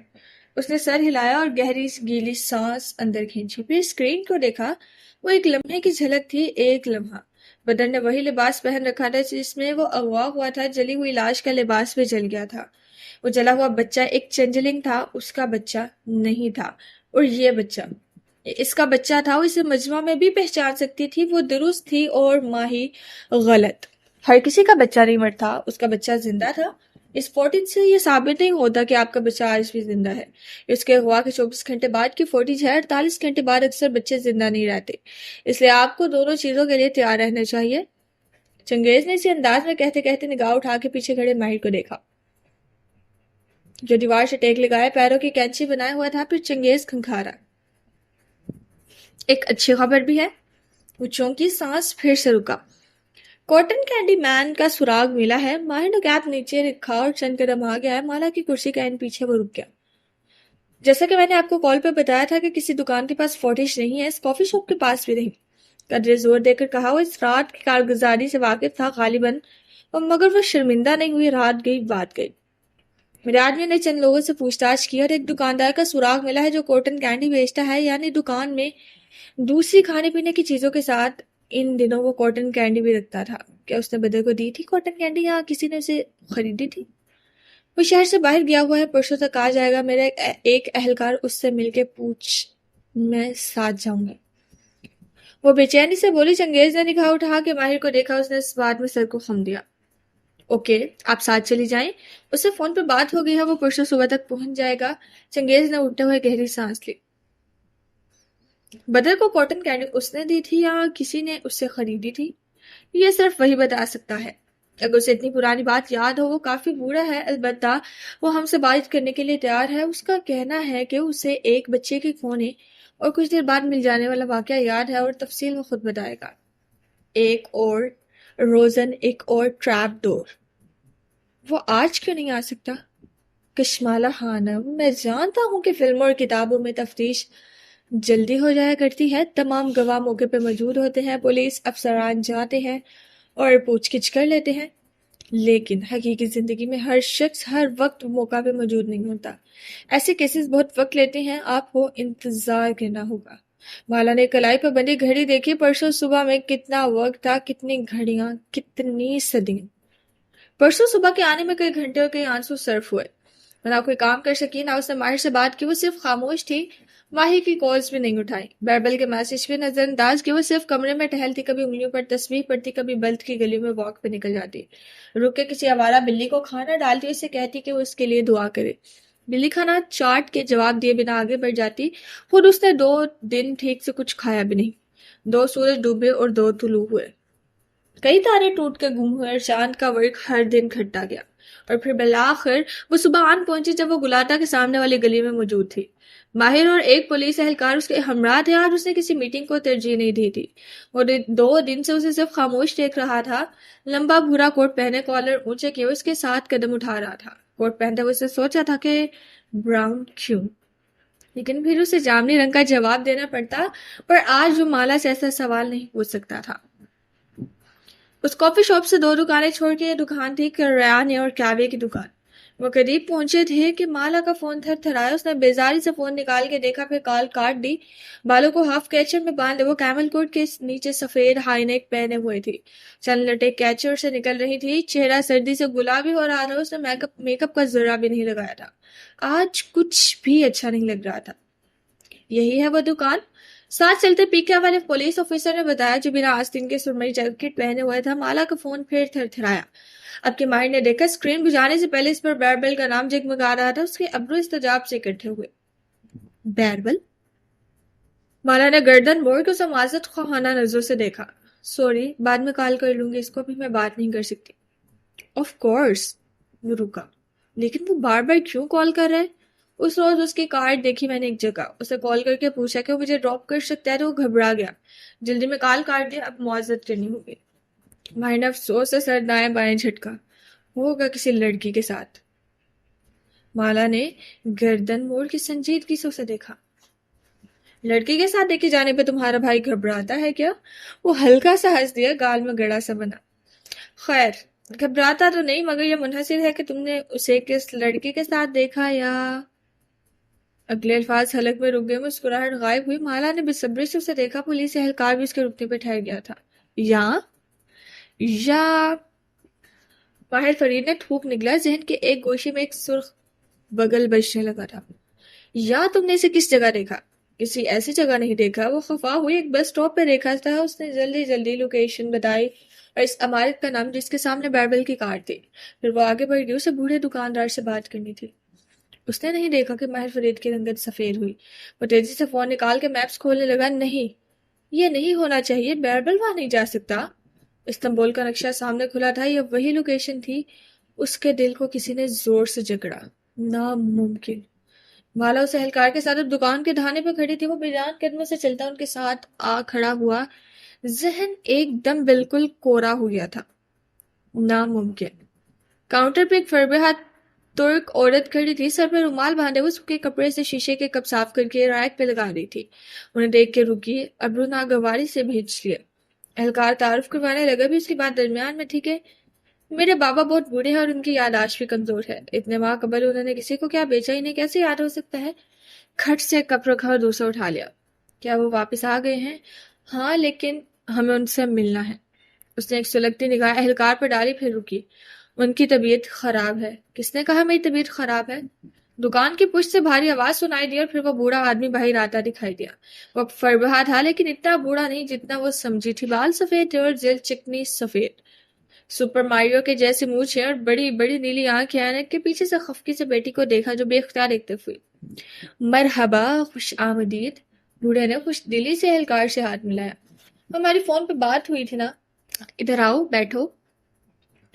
اس نے سر ہلایا اور گہری گیلی سانس اندر کھینچی، پھر اسکرین کو دیکھا۔ وہ ایک لمحے کی جھلک تھی، ایک لمحہ۔ بدر نے وہی لباس پہن رکھا تھا جس میں وہ اغوا ہوا تھا، جلی ہوئی لاش کا لباس بھی جل گیا تھا۔ وہ جلا ہوا بچہ ایک چنجلنگ تھا، اس کا بچہ نہیں تھا۔ اور یہ بچہ اس کا بچہ تھا، وہ اسے مجمع میں بھی پہچان سکتی تھی، وہ درست تھی اور ماہی غلط۔ ہر کسی کا بچہ نہیں مرتا، اس کا بچہ زندہ تھا۔ اس فوٹیج سے یہ ثابت نہیں ہوتا کہ آپ کا بچہ آج بھی زندہ ہے۔ اس کے اغوا کے 24 گھنٹے بعد کی فوٹیج ہے، 48 گھنٹے بعد اکثر بچے زندہ نہیں رہتے، اس لیے آپ کو دونوں چیزوں کے لیے تیار رہنا چاہیے۔ چنگیز نے اسی انداز میں کہتے کہتے نگاہ اٹھا کے پیچھے کھڑے ماہر کو دیکھا، جو دیوار سے ٹیک لگائے پیروں کی کینچی بنائے ہوا تھا۔ پھر چنگیز کھنکھارا، ایک اچھی خبر بھی ہے۔ وہ چونکی، سانس پھر سے رکا۔ کاٹن کینڈی مین کا سراغ ملا ہے۔ ماہر نے کیپ نیچے رکھا اور چند قدم آگے آیا۔ مالا کی کرسی کا این پیچھے وہ رک گیا۔ جیسا کہ میں نے آپ کو کال پہ بتایا تھا کہ کسی دکان کے پاس فوٹیج نہیں ہے، اس کافی شاپ کے پاس بھی نہیں، قدرے زور دے کر کہا۔ وہ اس رات کی کارگزاری سے واقف تھا غالباً، مگر وہ شرمندہ نہیں ہوئی۔ رات گئی، بات گئی۔ میرے آدمی نے چند لوگوں سے پوچھ تاچھ کی اور ایک دکاندار کا سراغ ملا ہے جو کاٹن کینڈی بیچتا ہے، یعنی دکان میں دوسری کھانے پینے کی چیزوں کے ساتھ ان دنوں وہ کاٹن کینڈی بھی رکھتا تھا۔ کیا اس نے بدر کو دی تھی کاٹن کینڈی یا کسی نے اسے خریدی تھی؟ وہ شہر سے باہر گیا ہوا ہے، پرسوں تک آ جائے گا۔ میرا ایک اہلکار اس سے مل کے پوچھ، میں ساتھ جاؤں گا۔ وہ بے چینی سے بولی۔ چنگیز نے نگاہ اٹھا کے ماہر کو دیکھا، اس نے اس بات میں سر کو خم دیا۔ اوکے، آپ ساتھ چلی جائیں، اس سے فون پہ بات ہو گئی ہے، وہ پرسوں صبح تک پہنچ جائے گا۔ چنگیز نے اٹھتے ہوئے گہری سانس لی۔ بدر کو کاٹن کینڈی اس نے دی تھی یا کسی نے اس سے خریدی تھی، یہ صرف وہی بتا سکتا ہے۔ اگر اسے اتنی پرانی بات یاد ہو، وہ کافی بوڑھا ہے، البتہ وہ ہم سے بات کرنے کے لیے تیار ہے۔ اس کا کہنا ہے کہ اسے ایک بچے کے کھونے اور کچھ دیر بعد مل جانے والا واقعہ یاد ہے، اور تفصیل وہ خود بتائے گا۔ ایک اور روزن، ایک اور ٹریپ ڈور۔ وہ آج کیوں نہیں آ سکتا؟ کشمالہ خانم، میں جانتا ہوں کہ فلموں اور کتابوں میں تفتیش جلدی ہو جایا کرتی ہے، تمام گواہ موقع پہ موجود ہوتے ہیں، پولیس افسران جاتے ہیں اور پوچھ گچھ کر لیتے ہیں، لیکن حقیقی زندگی میں ہر شخص ہر وقت موقع پہ موجود نہیں ہوتا۔ ایسے کیسز بہت وقت لیتے ہیں، آپ کو انتظار کرنا ہوگا۔ مالا نے کلائی پہ بندی گھڑی دیکھی۔ پرسوں صبح میں کتنا وقت تھا، کتنی گھڑیاں، کتنی صدیاں۔ پرسوں صبح کے آنے میں کئی گھنٹے اور کئی آنسو صرف ہوئے۔ وہ نہ کوئی کام کر سکی، نہ اس نے ماہر سے بات کی، وہ صرف خاموش تھی، ماہر کی کالز بھی نہیں اٹھائی، بیربل کے میسج بھی نظر انداز کیے۔ وہ صرف کمرے میں ٹہلتی، کبھی انگلیوں پر تسبیح پڑھتی، کبھی بلد کی گلی میں واک پہ نکل جاتی، رک کے کسی آوارہ بلی کو کھانا ڈالتی، اسے کہتی کہ وہ اس کے لیے دعا کرے۔ بلی کھانا چاٹ کے جواب دیے بنا آگے بڑھ جاتی۔ خود اس نے 2 دن ٹھیک سے کچھ کھایا بھی نہیں۔ 2 سورج ڈوبے اور 2 طلوع ہوئے، کئی تارے ٹوٹ کے گم ہوئے اور چاند کا ورق ہر دن گھٹتا گیا، اور پھر بالآخر وہ صبح آن پہنچی جب وہ گلاٹا کے سامنے والی گلی میں موجود تھی۔ ماہر اور ایک پولیس اہلکار اس کے ہمراہ تھے۔ آج اس نے کسی میٹنگ کو ترجیح نہیں دی تھی۔ وہ 2 دن سے اسے صرف خاموش دیکھ رہا تھا۔ لمبا بھورا کوٹ پہنے، کالر اونچے کیے، اس کے ساتھ قدم اٹھا رہا تھا۔ کوٹ پہنتے ہوئے اسے سوچا تھا کہ براؤن کیوں، لیکن پھر اسے جامنی رنگ کا جواب دینا پڑتا، پر آج وہ مالا سے ایسا سوال نہیں پوچھ سکتا تھا۔ اس کافی شاپ سے 2 دکانیں چھوڑ کے یہ دکان تھی کریانے اور کیوے کی دکان۔ وہ قریب پہنچے تھے کہ مالا کا فون تھر تھرایا۔ اس نے بیزاری سے فون نکال کے دیکھا، پھر کال کاٹ دی۔ بالوں کو ہاف کیچر میں باندھے وہ کیمل کوٹ کے نیچے سفید ہائی نیک پہنے ہوئے تھی، چند لٹے کیچر سے نکل رہی تھی، چہرہ سردی سے گلابی ہو رہا تھا۔ اس نے میک اپ کا ذرہ بھی نہیں لگایا تھا، آج کچھ بھی اچھا نہیں لگ رہا تھا۔ یہی ہے وہ دکان، ساتھ چلتے پیکیا والے پولیس آفیسر نے بتایا، جو بنا آستین کے سرمئی جیکٹ پہنے ہوئے تھا۔ مالا کا فون پھر تھر تھرایا۔ اب کے ماہر نے دیکھا اسکرین بجھانے سے پہلے اس پر بیربل کا نام جگمگا رہا تھا۔ اس کے ابرو استجاب سے اکٹھے ہوئے۔ بیربل؟ مالا نے گردن موڑ کے اسے معذرت خواہانہ نظروں سے دیکھا۔ سوری، بعد میں کال کر لوں گی، اس کو بھی میں بات نہیں کر سکتی۔ Of course. وہ رکا، لیکن وہ بار بار کیوں کال کر رہا ہے؟ اس روز اس کی کارڈ دیکھی میں نے ایک جگہ، اسے کال کر کے پوچھا کہ وہ مجھے ڈراپ کر سکتا ہے، تو وہ گھبرا گیا، جلدی میں کال کاٹ دیا۔ اب معذرت کرنی ہوگی۔ ماہر نے افسوس سے سر دائیں بائیں جھٹکا۔ ہوگا کسی لڑکی کے ساتھ۔ مالا نے گردن موڑ کے سنجیدگی سے اسے دیکھا۔ لڑکی کے ساتھ دیکھے جانے پہ تمہارا بھائی گھبراتا ہے کیا؟ وہ ہلکا سا ہنس دیا، گال میں گڑا سا بنا۔ خیر، گھبراتا تو نہیں، مگر یہ منحصر ہے کہ تم نے اسے کس لڑکی کے ساتھ دیکھا یا… اگلے الفاظ حلق میں رک گئے، مسکراہٹ غائب ہوئی۔ مالا نے بے صبری سے اسے دیکھا، پولیس اہلکار بھی اس کے رکنے پہ ٹھہر گیا تھا۔ یا ماہر فرید نے تھوک نکلا، ذہن کے ایک گوشے میں ایک سرخ بگل بجنے لگا تھا۔ یا تم نے اسے کس جگہ دیکھا؟ کسی ایسی جگہ نہیں دیکھا، وہ خفا ہوئی، ایک بس اسٹاپ پہ دیکھا تھا۔ اس نے جلدی جلدی لوکیشن بتائی اور اس عمارت کا نام جس کے سامنے بیربل کی کار تھی۔ پھر وہ آگے بڑھ گئی، اسے بوڑھے دکاندار سے بات کرنی تھی۔ اس نے نہیں دیکھا کہ ماہر فرید کی رنگت سفید ہوئی۔ وہ تیزی سے فون نکال کے میپس کھولنے لگا۔ نہیں، یہ نہیں ہونا چاہیے، بیربل وہاں نہیں جا سکتا۔ استنبول کا نقشہ سامنے کھلا تھا، یہ وہی لوکیشن تھی۔ اس کے دل کو کسی نے زور سے جکڑا۔ ناممکن۔ مالا اس اہلکار کے ساتھ اب دکان کے دھانے پہ کھڑی تھی، وہ بے جان قدموں سے چلتا ان کے ساتھ آ کھڑا ہوا۔ ذہن ایک دم بالکل کورا ہو گیا تھا۔ ناممکن۔ کاؤنٹر پہ ایک فربے ہاتھ ترک عورت کھڑی تھی، سر پہ رومال باندھے ہوئے سوکھے کپڑے سے شیشے کے کپ صاف کر کے ریک پہ لگا رہی تھی۔ انہیں دیکھ کے رکی، ابرو ناگواری سے بھیج لیے۔ اہلکار تعارف کروانے لگا، بھی اس کی بات درمیان میں تھی کہ میرے بابا بہت بوڑھے ہیں اور ان کی یادداشت بھی کمزور ہے۔ اتنے ماہ قبل انہوں نے کسی کو کیا بیچا، انہیں کیسے یاد ہو سکتا ہے؟ کھٹ سے کپ رکھا اور دوسرا اٹھا لیا۔ کیا وہ واپس آ گئے ہیں؟ ہاں، لیکن ہمیں ان سے ملنا ہے۔ اس نے ایک سلگتی نگاہ اہلکار پر ڈالی، پھر رکی۔ ان کی طبیعت خراب ہے۔ کس نے کہا میری طبیعت خراب ہے؟ دکان کی پشت سے بھاری آواز سنائی دی اور پھر وہ بوڑھا آدمی باہر آتا دکھائی دیا۔ وہ فربہا تھا لیکن اتنا بوڑھا نہیں جتنا وہ سمجھی تھی۔ بال سفید تھے اور جلد چکنی سفید، سپر ماریو کے جیسی مونچھیں اور بڑی بڑی نیلی آنکھیں۔ عینک کے پیچھے سے خفکی سے بیٹی کو دیکھا جو بے اختیار ایک طرف ہوئی۔ مرحبا، خوش آمدید۔ بوڑھے نے خوش دلی سے اہلکار سے ہاتھ ملایا۔ ہماری فون پہ بات ہوئی تھی نا، ادھر آؤ بیٹھو۔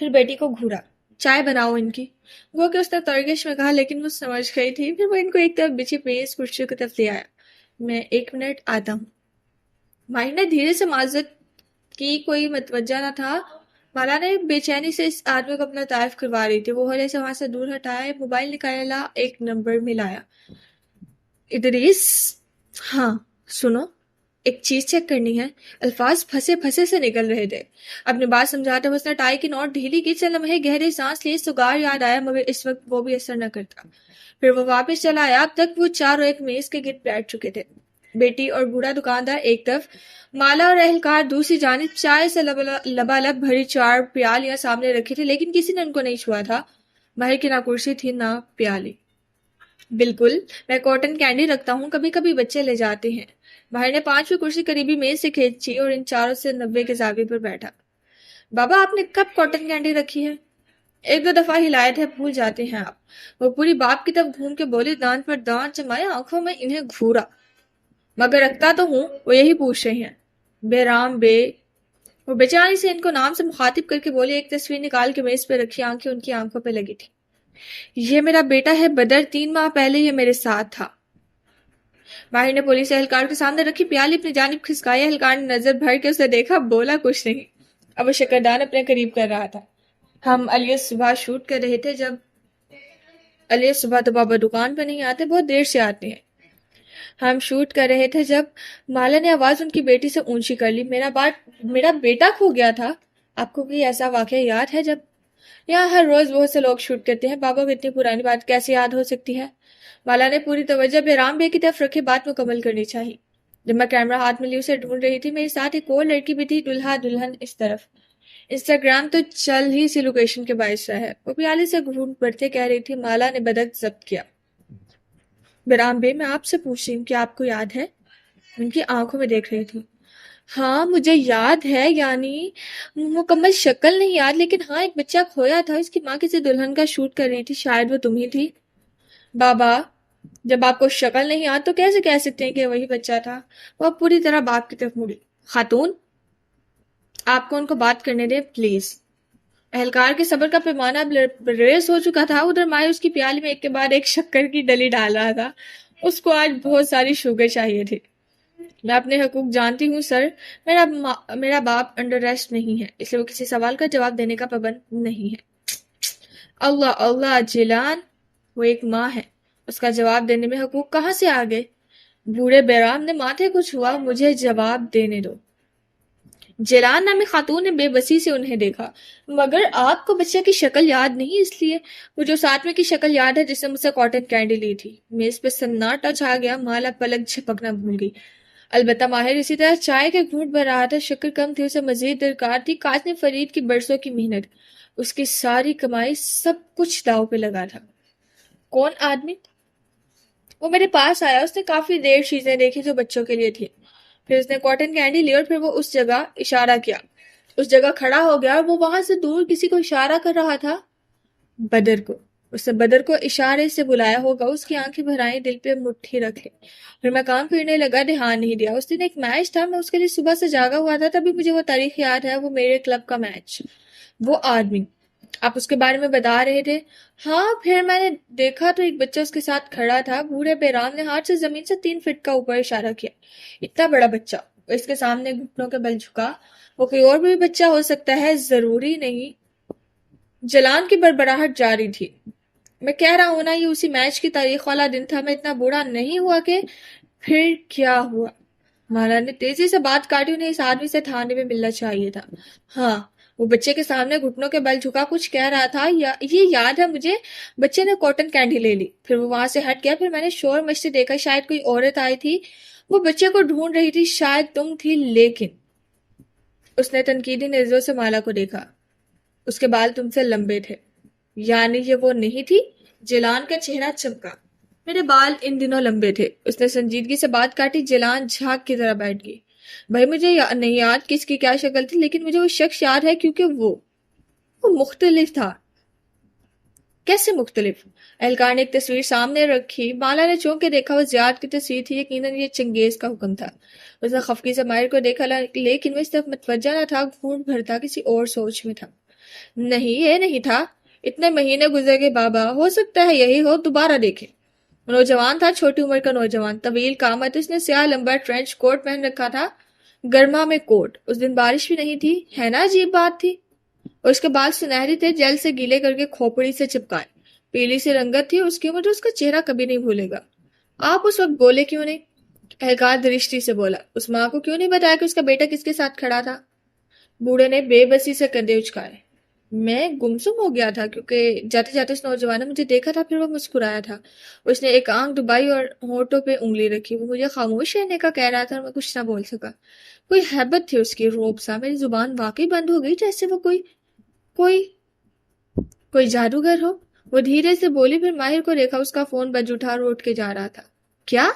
پھر بیٹی کو گھورا۔ چائے بناؤ ان کی۔ وہ کہ اس نے ترگش میں کہا، لیکن وہ سمجھ گئی تھی۔ پھر وہ ان کو ایک طرف بچھی میز کرسیوں کی طرف لے آیا۔ میں 1 منٹ آتا ہوں۔ ماہر نے دھیرے سے معذرت کی، کوئی متوجہ نہ تھا۔ مالا نے بے چینی سے اس آدمی کو اپنا تعارف کروا رہی تھی۔ وہ ہولے سے وہاں سے دور ہٹایا، موبائل نکالا، ایک نمبر ملایا۔ ادریس؟ ہاں، سنو، ایک چیز چیک کرنی ہے۔ الفاظ پھنسے پھنسے سے نکل رہے تھے۔ اپنی بات سمجھاتے ہوئے اس نے ٹائی کی نوٹ ڈھیلی کی۔ چند لمحے گہری سانس لی، سگار یاد آیا مگر اس وقت وہ بھی اثر نہ کرتا۔ پھر وہ واپس چلا آیا۔ اب تک وہ چاروں ایک میز کے گرد بیٹھ چکے تھے، بیٹی اور بوڑھا دکاندار ایک طرف، مالا اور اہلکار دوسری جانب۔ چائے سے لبالب بھری 4 پیالیاں سامنے رکھی تھی لیکن کسی نے ان کو نہیں چھوا تھا۔ ماہر کی نہ کرسی تھی نہ پیالی۔ بالکل، میں کاٹن کینڈی رکھتا ہوں، کبھی کبھی بچے لے جاتے ہیں۔ ماہر نے 5ویں کرسی قریبی میز سے کھینچی اور ان چاروں سے 90 کے زاویے پر بیٹھا۔ بابا، آپ نے کب کاٹن کینڈی رکھی ہے؟ 1-2 دفعہ ہلائے تھے، بھول جاتے ہیں آپ۔ وہ پوری باپ کی طرف گھوم کے بولی، دانت پر دانت جمائے، آنکھوں میں انہیں گھورا۔ مگر رکھتا تو ہوں، وہ یہی پوچھ رہے ہیں۔ بے رام بے۔ وہ بیچاری سے ان کو نام سے مخاطب کر کے بولی۔ ایک تصویر نکال کے میز پہ رکھی، آنکھیں ان کی آنکھوں پہ لگی تھی۔ یہ میرا بیٹا ہے بدر، 3 ماہ پہلے یہ میرے ساتھ تھا۔ ماہر نے پولیس اہلکار کے سامنے رکھی پیالی اپنی جانب کھسکائی۔ اہلکار نے نظر بھر کے اسے دیکھا، بولا کچھ نہیں۔ اب وہ شکردان اپنے قریب کر رہا تھا۔ ہم علیہ صبح شوٹ کر رہے تھے جب علیہ صبح تو بابا دکان پہ نہیں آتے، بہت دیر سے آتے ہیں۔ ہم شوٹ کر رہے تھے جب مالا نے آواز ان کی بیٹی سے اونچی کر لی۔ میرا بیٹا کھو گیا تھا۔ آپ کو کوئی ایسا واقعہ یاد ہے؟ جب یہاں ہر روز بہت سے لوگ شوٹ کرتے ہیں، بابا کو اتنی پرانی بات کیسے یاد ہو سکتی ہے؟ مالا نے پوری توجہ بہرام بے کی طرف رکھے، بات مکمل کرنی چاہیے۔ جب میں کیمرہ ہاتھ میں لی اسے ڈھونڈ رہی تھی، میرے ساتھ ایک اور لڑکی بھی تھی، دلہا دلہن اس طرف۔ انسٹاگرام تو چل ہی سی لوکیشن کے باعث رہا ہے۔ وہ پیالے سے گھونٹ بڑھتے کہہ رہی تھی۔ مالا نے بدک ضبط کیا۔ بہرام بے، میں آپ سے پوچھ رہی ہوں کہ آپ کو یاد ہے؟ ان کی آنکھوں میں دیکھ رہی تھی۔ ہاں مجھے یاد ہے، یعنی مکمل شکل نہیں یاد، لیکن ہاں ایک بچہ کھویا تھا، اس کی ماں کسی دلہن کا شوٹ کر رہی تھی، شاید وہ تم ہی تھی۔ بابا، جب آپ کو شکل نہیں یاد تو کیسے کہہ سکتے ہیں کہ وہی بچہ تھا؟ وہ اب پوری طرح باپ کی طرف مڑی۔ خاتون، آپ کو ان کو بات کرنے دیں پلیز۔ اہلکار کے صبر کا پیمانہ اب ریز ہو چکا تھا۔ ادھر مائع اس کی پیالی میں ایک کے بعد ایک شکر کی ڈلی ڈال رہا تھا۔ اس کو آج بہت ساری شوگر چاہیے تھی۔ میں اپنے حقوق جانتی ہوں سر، میرا باپ انڈر ریسٹ نہیں ہے، اس لیے وہ کسی سوال کا جواب دینے کا پابند نہیں ہے۔ اللہ اللہ جیلان، وہ ایک ماں ہے، اس کا جواب دینے میں حقوق کہاں سے آ گئے؟ بوڑھے بیرام نے ماتھے کو چھوا۔ مجھے جواب دینے دو۔ جیلان نامی خاتون نے بے بسی سے انہیں دیکھا. مگر آپ کو بچہ کی شکل یاد نہیں؟ اس لیے مجھے اس آدمی کی شکل یاد ہے جس نے مجھ سے کاٹن کینڈی لی تھی. میز پہ سناٹا چھا گیا. مالا پلک جھپکنا بھول گئی. البتہ ماہر اسی طرح چائے کے گھونٹ بھر رہا تھا. شکر کم تھی، اسے مزید درکار تھی. کاش نے فرید کی برسوں کی محنت، اس کی ساری کمائی، سب کچھ داؤ پہ لگا تھا. کون آدمی؟ وہ میرے پاس آیا. اس نے کافی دیر چیزیں دیکھی جو بچوں کے لیے تھی. پھر اس نے کاٹن کینڈی لی اور پھر وہ اس جگہ اشارہ کیا. اس جگہ کھڑا ہو گیا اور وہ وہاں سے دور کسی کو اشارہ کر رہا تھا. بدر کو. اس نے بدر کو اشارے سے بلایا ہوگا. اس کی آنکھیں بھر آئیں، دل پہ مٹھی رکھ لی. پھر میں کام پھرنے لگا، دھیان نہیں دیا. اس دن ایک میچ تھا، میں اس کے لیے صبح سے جاگا ہوا تھا. تبھی مجھے وہ تاریخ یاد ہے، وہ میرے کلب کا میچ. وہ آدمی آپ اس کے بارے میں بتا رہے تھے؟ ہاں. پھر میں نے دیکھا تو ایک بچہ اس کے ساتھ کھڑا تھا. بوڑھے بیرام نے ہاتھ سے زمین سے 3 فٹ کا اوپر اشارہ کیا. اتنا بڑا بچہ. اس کے سامنے گھٹنوں کے بل جھکا. وہ کوئی اور بھی بچہ ہو سکتا ہے، ضروری نہیں. جلان کی بڑبڑاہٹ جاری تھی. میں کہہ رہا ہوں نا، یہ اسی میچ کی تاریخ والا دن تھا. میں اتنا بوڑھا نہیں ہوا کہ. پھر کیا ہوا؟ مالا نے تیزی سے بات کاٹی. انہیں اس آدمی سے تھانے میں ملنا چاہیے تھا. ہاں. وہ بچے کے سامنے گھٹنوں کے بل جھکا کچھ کہہ رہا تھا. یہ یاد ہے مجھے. بچے نے کاٹن کینڈی لے لی. پھر وہ وہاں سے ہٹ گیا. پھر میں نے شور مچتے دیکھا. شاید کوئی عورت آئی تھی. وہ بچے کو ڈھونڈ رہی تھی. شاید تم تھی. لیکن اس نے تنقیدی نظروں سے مالا کو دیکھا. اس کے بال تم سے لمبے تھے. یعنی یہ وہ نہیں تھی؟ جیلان کا چہرہ چمکا. میرے بال ان دنوں لمبے تھے. اس نے سنجیدگی سے بات کاٹی. جیلان جھاگ کی طرح بیٹھ گئی. بھائی مجھے نہیں یاد کس کی کیا شکل تھی، لیکن مجھے وہ شخص یاد ہے کیونکہ وہ مختلف تھا. کیسے مختلف؟ اہلکار نے ایک تصویر سامنے رکھی. مالا نے چونک کے دیکھا. وہ زیاد کی تصویر تھی. یقیناً یہ چنگیز کا حکم تھا. اس نے خفگی سے ماہر کو دیکھا، لیکن وہ اس طرف متوجہ نہ تھا. گھونٹ بھرتا کسی اور سوچ میں تھا. نہیں، یہ نہیں تھا. اتنے مہینے گزر گئے بابا. ہو سکتا ہے یہی ہو. دوبارہ دیکھیں. نوجوان تھا، چھوٹی عمر کا نوجوان، طویل قامت. اس نے سیاہ لمبا ٹرینچ کوٹ پہن رکھا تھا. گرما میں کوٹ. اس دن بارش بھی نہیں تھی. ہے نا عجیب بات تھی. اور اس کے بال سنہری تھے، جیل سے گیلے کر کے کھوپڑی سے چپکائے. پیلی سی رنگت تھی اس کی. مجھے اس کا چہرہ کبھی نہیں بھولے گا. آپ اس وقت بولے کیوں نہیں؟ اہلکار درشتی سے بولا. اس ماں کو کیوں نہیں بتایا کہ اس کا بیٹا کس کے ساتھ کھڑا تھا؟ بوڑھے نے بے بسی سے کندھے اچکائے. میں گمسم ہو گیا تھا کیونکہ جاتے جاتے اس نوجوان نے مجھے دیکھا تھا. پھر وہ مسکرایا تھا. اس نے ایک آنکھ ڈبائی اور ہونٹوں پہ انگلی رکھی. وہ مجھے خاموش رہنے کا کہہ رہا تھا اور میں کچھ نہ بول سکا. کوئی ہیبت تھی اس کی، روب سا. میری زبان واقعی بند ہو گئی جیسے وہ کوئی جادوگر ہو. وہ دھیرے سے بولی. پھر ماہر کو دیکھا. اس کا فون بج اٹھا اور اٹھ کے جا رہا تھا. کیا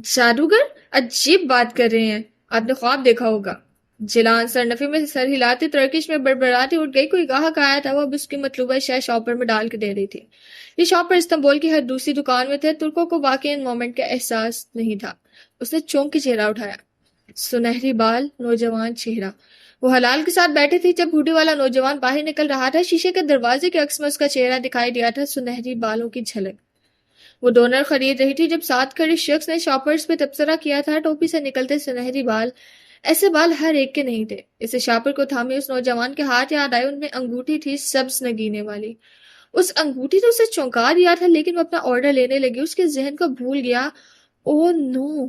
جادوگر؟ عجیب بات کر رہے ہیں. آپ نے خواب دیکھا ہوگا. جیلان سر نفی میں سر ہلاتی ترکش میں بڑبڑاتی اٹھ گئی. کوئی گاہک آیا تھا. وہ اب اس کی مطلوبہ شے شاپر میں ڈال کے دے رہی تھی. یہ شاپر استنبول کی ہر دوسری دکان میں تھے. ترکوں کو واقعی ان مومنٹ کا احساس نہیں تھا. اس نے چونک کے چہرہ اٹھایا. سنہری بال، نوجوان چہرہ. وہ حلال کے ساتھ بیٹھے تھے جب بوڑھے والا نوجوان باہر نکل رہا تھا. شیشے کے دروازے کے عکس میں اس کا چہرہ دکھائی دیا تھا. سنہری بالوں کی جھلک. وہ ڈونر خرید رہی تھی جب ساتھ کھڑے شخص نے شاپرز پہ تبصرہ کیا تھا. ٹوپی سے نکلتے سنہری بال. ایسے بال ہر ایک کے نہیں تھے. اسے شاپر کو تھامے اس نوجوان کے ہاتھ یاد آئے. ان میں انگوٹھی تھی، سبز نگینے والی. اس انگوٹھی تو اسے چونکا دیا تھا، لیکن وہ اپنا آرڈر لینے لگی. اس کے ذہن کو بھول گیا. او نو.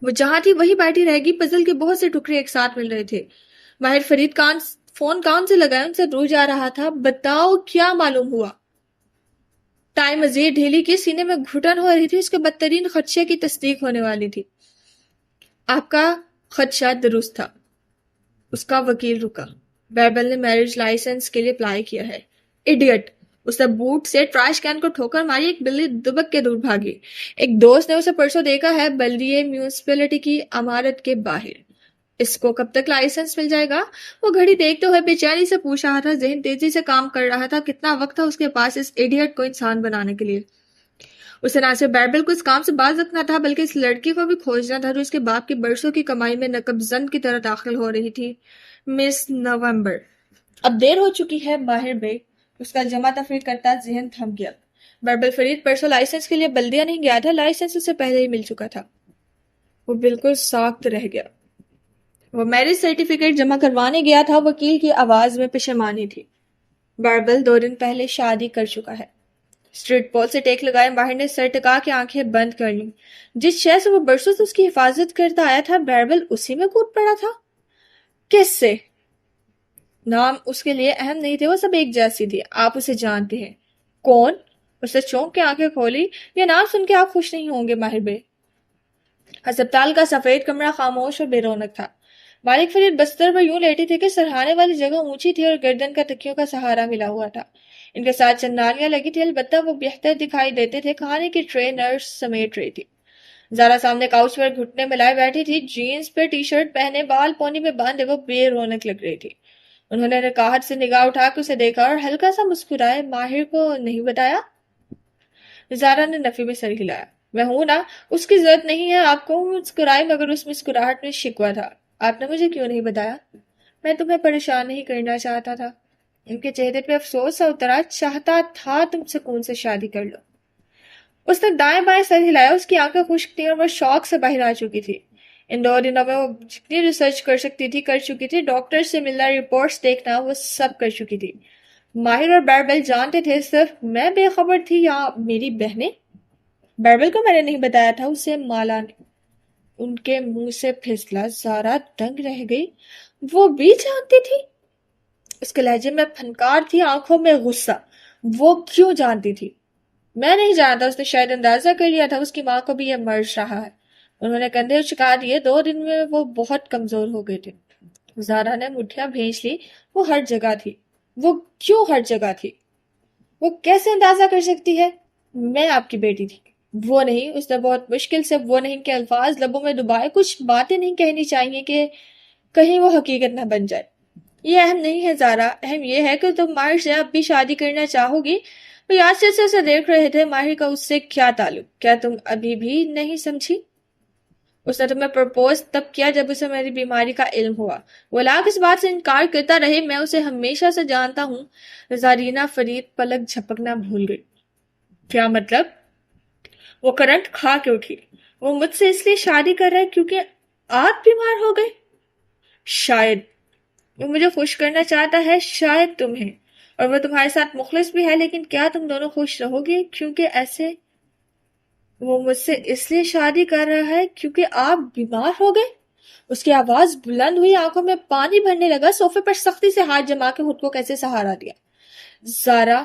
وہ جہاں تھی وہی بیٹھی رہ گئی. پزل کے بہت سے ٹکڑے ایک ساتھ مل رہے تھے. ماہر فرید فون کان سے لگائے ان سے دور جا رہا تھا. بتاؤ کیا معلوم ہوا؟ ٹائی مزید ڈھیلی کی. سینے میں گھٹن ہو رہی تھی. اس کے بدترین خدشے کی تصدیق ہونے والی تھی. آپ کا خدشہ درست تھا. اس کا وکیل رکا. بیربل نے میرج لائسنس کے لیے اپلائی کیا ہے. ایڈیٹ. اس نے بوٹ سے ٹریش کین کو ٹھوکر ماری. ایک بلی دبک کے دور بھاگی. ایک دوست نے اسے پرسوں دیکھا ہے بلدیہ میونسپلٹی کی عمارت کے باہر. اس کو کب تک لائسنس مل جائے گا؟ وہ گھڑی دیکھتے ہوئے بے چینی سے پوچھ رہا تھا. ذہن تیزی سے کام کر رہا تھا. کتنا وقت تھا اس کے پاس اس ایڈیٹ کو انسان بنانے کے لیے؟ اسے نہ صرف بیربل کو اس کام سے باز رکھنا تھا بلکہ اس لڑکی کو بھی کھوجنا تھا جو اس کے باپ کی برسوں کی کمائی میں نقب زند کی طرح داخل ہو رہی تھی. مس نومبر. اب دیر ہو چکی ہے ماہر بے. اس کا جمع تفریح کرتا ذہن تھم گیا. بیربل فرید پرسوں لائسنس کے لیے بلدیہ نہیں گیا تھا. لائسنس اسے پہلے ہی مل چکا تھا. وہ بالکل ساکت رہ گیا. وہ میرج سرٹیفکیٹ جمع کروانے گیا تھا. وکیل کی آواز میں پشیمانی تھی. بیربل 2 دن پہلے شادی کر چکا ہے. اسٹریٹ پول سے ٹیک لگائے ماہر نے سر ٹکا کے آنکھیں بند کر لیں. جس شے سے وہ برسوں سے اس کی حفاظت کرتا آیا تھا بیربل اسی میں کود پڑا تھا. کس سے؟ نام اس کے لیے اہم نہیں تھے، وہ سب ایک جیسی تھی. آپ اسے جانتے ہیں. کون؟ اس نے چونک کے آنکھیں کھولی. یہ نام سن کے آپ خوش نہیں ہوں گے ماہر بے. ہسپتال کا سفید کمرہ خاموش اور بے رونق تھا. مالک فرید بستر پر یوں لیٹی تھی کہ سرہانے والی جگہ اونچی تھی اور گردن کا تکیوں کا سہارا ملا ہوا تھا. ان کے ساتھ چندانیاں لگی تھی، البتہ وہ بہتر دکھائی دیتے تھے. کھانے کی ٹرے نرس سمیٹ رہی تھی. زارا سامنے کاؤچ پر گھٹنے ملائے بیٹھی تھی، جینز پہ ٹی شرٹ پہنے، بال پونی میں باندھے وہ بے رونق لگ رہی تھی. انہوں نے نکاہت سے نگاہ اٹھا کے اسے دیکھا اور ہلکا سا مسکرائے. ماہر کو نہیں بتایا؟ زارا نے نفی میں سر ہلایا. میں ہوں نا، اس کی ضرورت نہیں ہے آپ کو. مسکرائی مگر اس مسکراہٹ میں شکوہ تھا. آپ نے مجھے کیوں نہیں بتایا؟ میں تمہیں پریشان نہیں کرنا چاہتا تھا. ان کے چہرے پہ افسوس سا اترا. چاہتا تھا تم سکون سے شادی کر لو. اس نے دائیں بائیں سر ہلایا. اس کی آنکھیں خشک تھیں اور وہ شوق سے باہر آ چکی تھی. ان 2 دنوں میں وہ جتنی ریسرچ کر سکتی تھی کر چکی تھی. ڈاکٹر سے ملنا، رپورٹس دیکھنا، وہ سب کر چکی تھی. ماہر اور بیربل جانتے تھے، صرف میں بے خبر تھی یا میری بہنیں؟ بیربل کو میں نے نہیں بتایا تھا، اسے مالا نے. ان کے منہ سے پھسلا. زارا دنگ رہ گئی. وہ بھی جانتی تھی؟ اس کے لہجے میں پھنکار تھی، آنکھوں میں غصہ. وہ کیوں جانتی تھی؟ میں نہیں جانتا. اس نے شاید اندازہ کر لیا تھا اس کی ماں کو بھی یہ مرض رہا ہے. انہوں نے کندھے چکا دیے. 2 دن میں وہ بہت کمزور ہو گئے تھے. زارا نے مٹھیاں بھینچ لی. وہ ہر جگہ تھی. وہ کیوں ہر جگہ تھی؟ وہ کیسے اندازہ کر سکتی ہے؟ میں آپ کی بیٹی تھی. وہ نہیں. اس نے بہت مشکل سے وہ نہیں کے الفاظ لبوں میں دبائے. کچھ باتیں نہیں کہنی چاہیے کہ کہیں وہ حقیقت نہ بن جائے. یہ اہم نہیں ہے زارا. اہم یہ ہے کہ تم ماہر سے اب بھی شادی کرنا چاہو گی. وہ یاسر سے اسے دیکھ رہے تھے. ماہر کا اس سے کیا تعلق؟ کیا تم ابھی بھی نہیں سمجھی؟ اس نے تمہیں پرپوز تب کیا جب اسے میری بیماری کا علم ہوا. وہ لاکھ اس بات سے انکار کرتا رہے. میں اسے ہمیشہ سے جانتا ہوں. زارینہ فرید پلک جھپکنا بھول گئی. کیا مطلب؟ وہ کرنٹ کھا کے اٹھی. وہ مجھ سے اس لیے شادی کر رہا ہے کیونکہ آپ بیمار ہو گئے؟ شاید. وہ مجھے خوش کرنا چاہتا ہے، شاید تمہیں. اور وہ تمہارے ساتھ مخلص بھی ہے. لیکن کیا تم دونوں خوش رہو گے؟ کیونکہ ایسے وہ مجھ سے اس لیے شادی کر رہا ہے کیونکہ آپ بیمار ہو گئے. اس کی آواز بلند ہوئی. آنکھوں میں پانی بھرنے لگا. صوفے پر سختی سے ہاتھ جما کے خود کو کیسے سہارا دیا. زارا.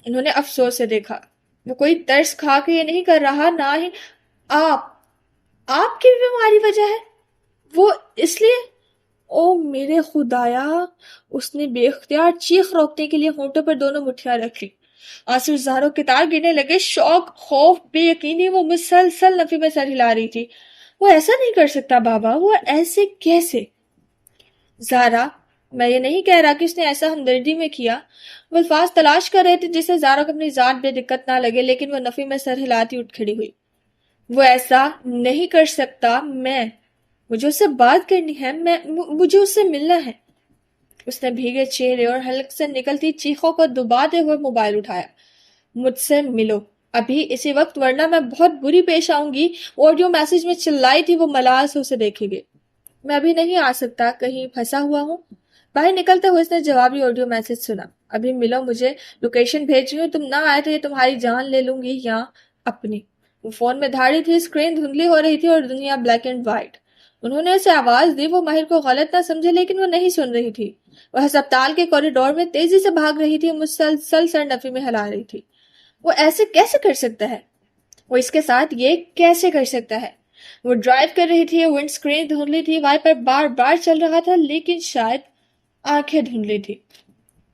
انہوں نے افسوس سے دیکھا. وہ کوئی ترس کھا کے یہ نہیں کر رہا. نہ ہی آپ کی بھی بیماری وجہ ہے. وہ اس لیے. او میرے خدایا. اس نے بے اختیار چیخ روکنے کے لیے ہونٹوں پر دونوں مٹھیاں رکھ لی. آنسو زاروں کے تار گرنے لگے. شوق، خوف، بے یقینی. وہ مسلسل نفی میں سر ہلا رہی تھی. وہ ایسا نہیں کر سکتا بابا. وہ ایسے کیسے؟ زارا. میں یہ نہیں کہہ رہا کہ اس نے ایسا ہمدردی میں کیا. وہ الفاظ تلاش کر رہے تھے جس سے زارا کو اپنی ذات بے دقت نہ لگے، لیکن وہ نفی میں سر ہلاتی اٹھ کھڑی ہوئی. وہ ایسا نہیں کر سکتا. مجھے اس سے بات کرنی ہے. مجھے اس سے ملنا ہے. اس نے بھیگے چہرے اور حلق سے نکلتی چیخوں کو دباتے ہوئے موبائل اٹھایا. مجھ سے ملو ابھی اسی وقت، ورنہ میں بہت بری پیش آؤں گی. آڈیو میسج میں چلائی تھی وہ ملال سے اسے دیکھے گئے. میں ابھی نہیں آ سکتا، کہیں پھنسا ہوا ہوں. باہر نکلتے ہوئے اس نے جوابی آڈیو میسج سنا. ابھی ملو مجھے، لوکیشن بھیج رہی ہوں. تم نہ آئے تو یہ تمہاری جان لے لوں گی یا اپنی. وہ فون میں دھاڑی تھی. اسکرین دھندلی ہو رہی تھی اور دنیا بلیک اینڈ وائٹ. انہوں نے اسے آواز دی. وہ ماہر کو غلط نہ سمجھے، لیکن وہ نہیں سن رہی تھی. وہ ہسپتال کے کوریڈور میں تیزی سے بھاگ رہی تھی. مسلسل سر نفی میں ہلا رہی تھی. وہ ایسے کیسے کر سکتا ہے؟ وہ اس کے ساتھ یہ کیسے کر سکتا ہے؟ وہ ڈرائیو کر رہی تھی. ونڈ اسکرین دھندلی تھی. وائپر بار بار چل رہا تھا، لیکن شاید آنکھیں دھندلی تھی.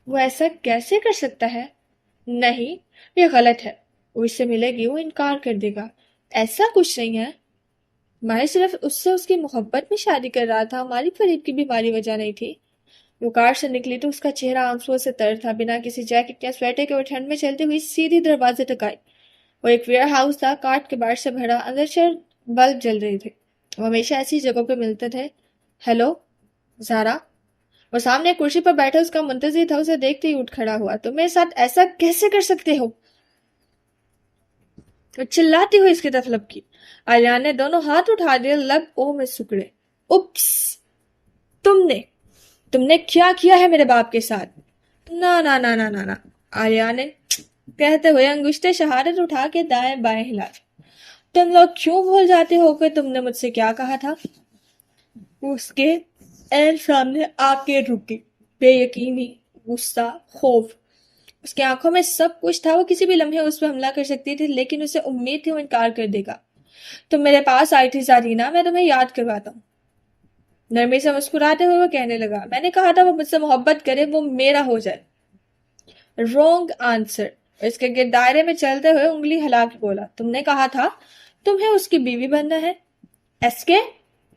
وہ ایسا کیسے کر سکتا ہے؟ نہیں، یہ غلط ہے. وہ اس سے ملے گی، وہ انکار کر دے گا. ایسا کچھ نہیں ہے. ماہر صرف اس سے اس کی محبت میں شادی کر رہا تھا. مالک فرید کی بیماری وجہ نہیں تھی. وہ کار سے نکلی تو اس کا چہرہ آنسوؤں سے تر تھا. بنا کسی جیکٹ یا سویٹر کے وہ ٹھنڈ میں چلتی ہوئی سیدھی دروازے تک آئی. وہ ایک ویئر ہاؤس تھا، کاٹ کے باہر سے بھرا. اندر چند بلب جل رہے تھے. وہ ہمیشہ ایسی جگہوں پہ ملتے تھے. ہیلو زارا. وہ سامنے ایک کرسی پر بیٹھا اس کا منتظر تھا. اسے دیکھتے ہی اٹھ کھڑا ہوا. تم میرے ساتھ ایسا کیسے کر سکتے ہو؟ وہ چلاتی ہوئی اس کی طرف لپکی. آلیان نے دونوں ہاتھ اٹھا دیے. لب او میں سکڑے. اپس، تم نے کیا کیا ہے میرے باپ کے ساتھ؟ نا نا نا نا نا نا. آلیان نے کہتے ہوئے انگشتے شہادت اٹھا کے دائیں بائیں ہلا. تم لوگ کیوں بھول جاتے ہو کہ تم نے مجھ سے کیا کہا تھا؟ اس کے این سامنے آ کے رکی. بے یقینی، غصہ، خوف. اس کی آنکھوں میں سب کچھ تھا. وہ کسی بھی لمحے اس پہ حملہ کر سکتی تھی، لیکن اسے امید تھی وہ انکار کر دے گا. تم میرے پاس آئی تھی زارینہ، میں تمہیں یاد کرواتا ہوں. نرمی سے مسکراتے ہوئے وہ کہنے لگا، میں نے کہا تھا وہ مجھ سے محبت کرے، وہ میرا ہو جائے. Wrong answer. اس کے گرد دائرے میں چلتے ہوئے انگلی ہلا کے بولا، تم نے کہا تھا تمہیں اس کی بیوی بننا ہے. ایس کے،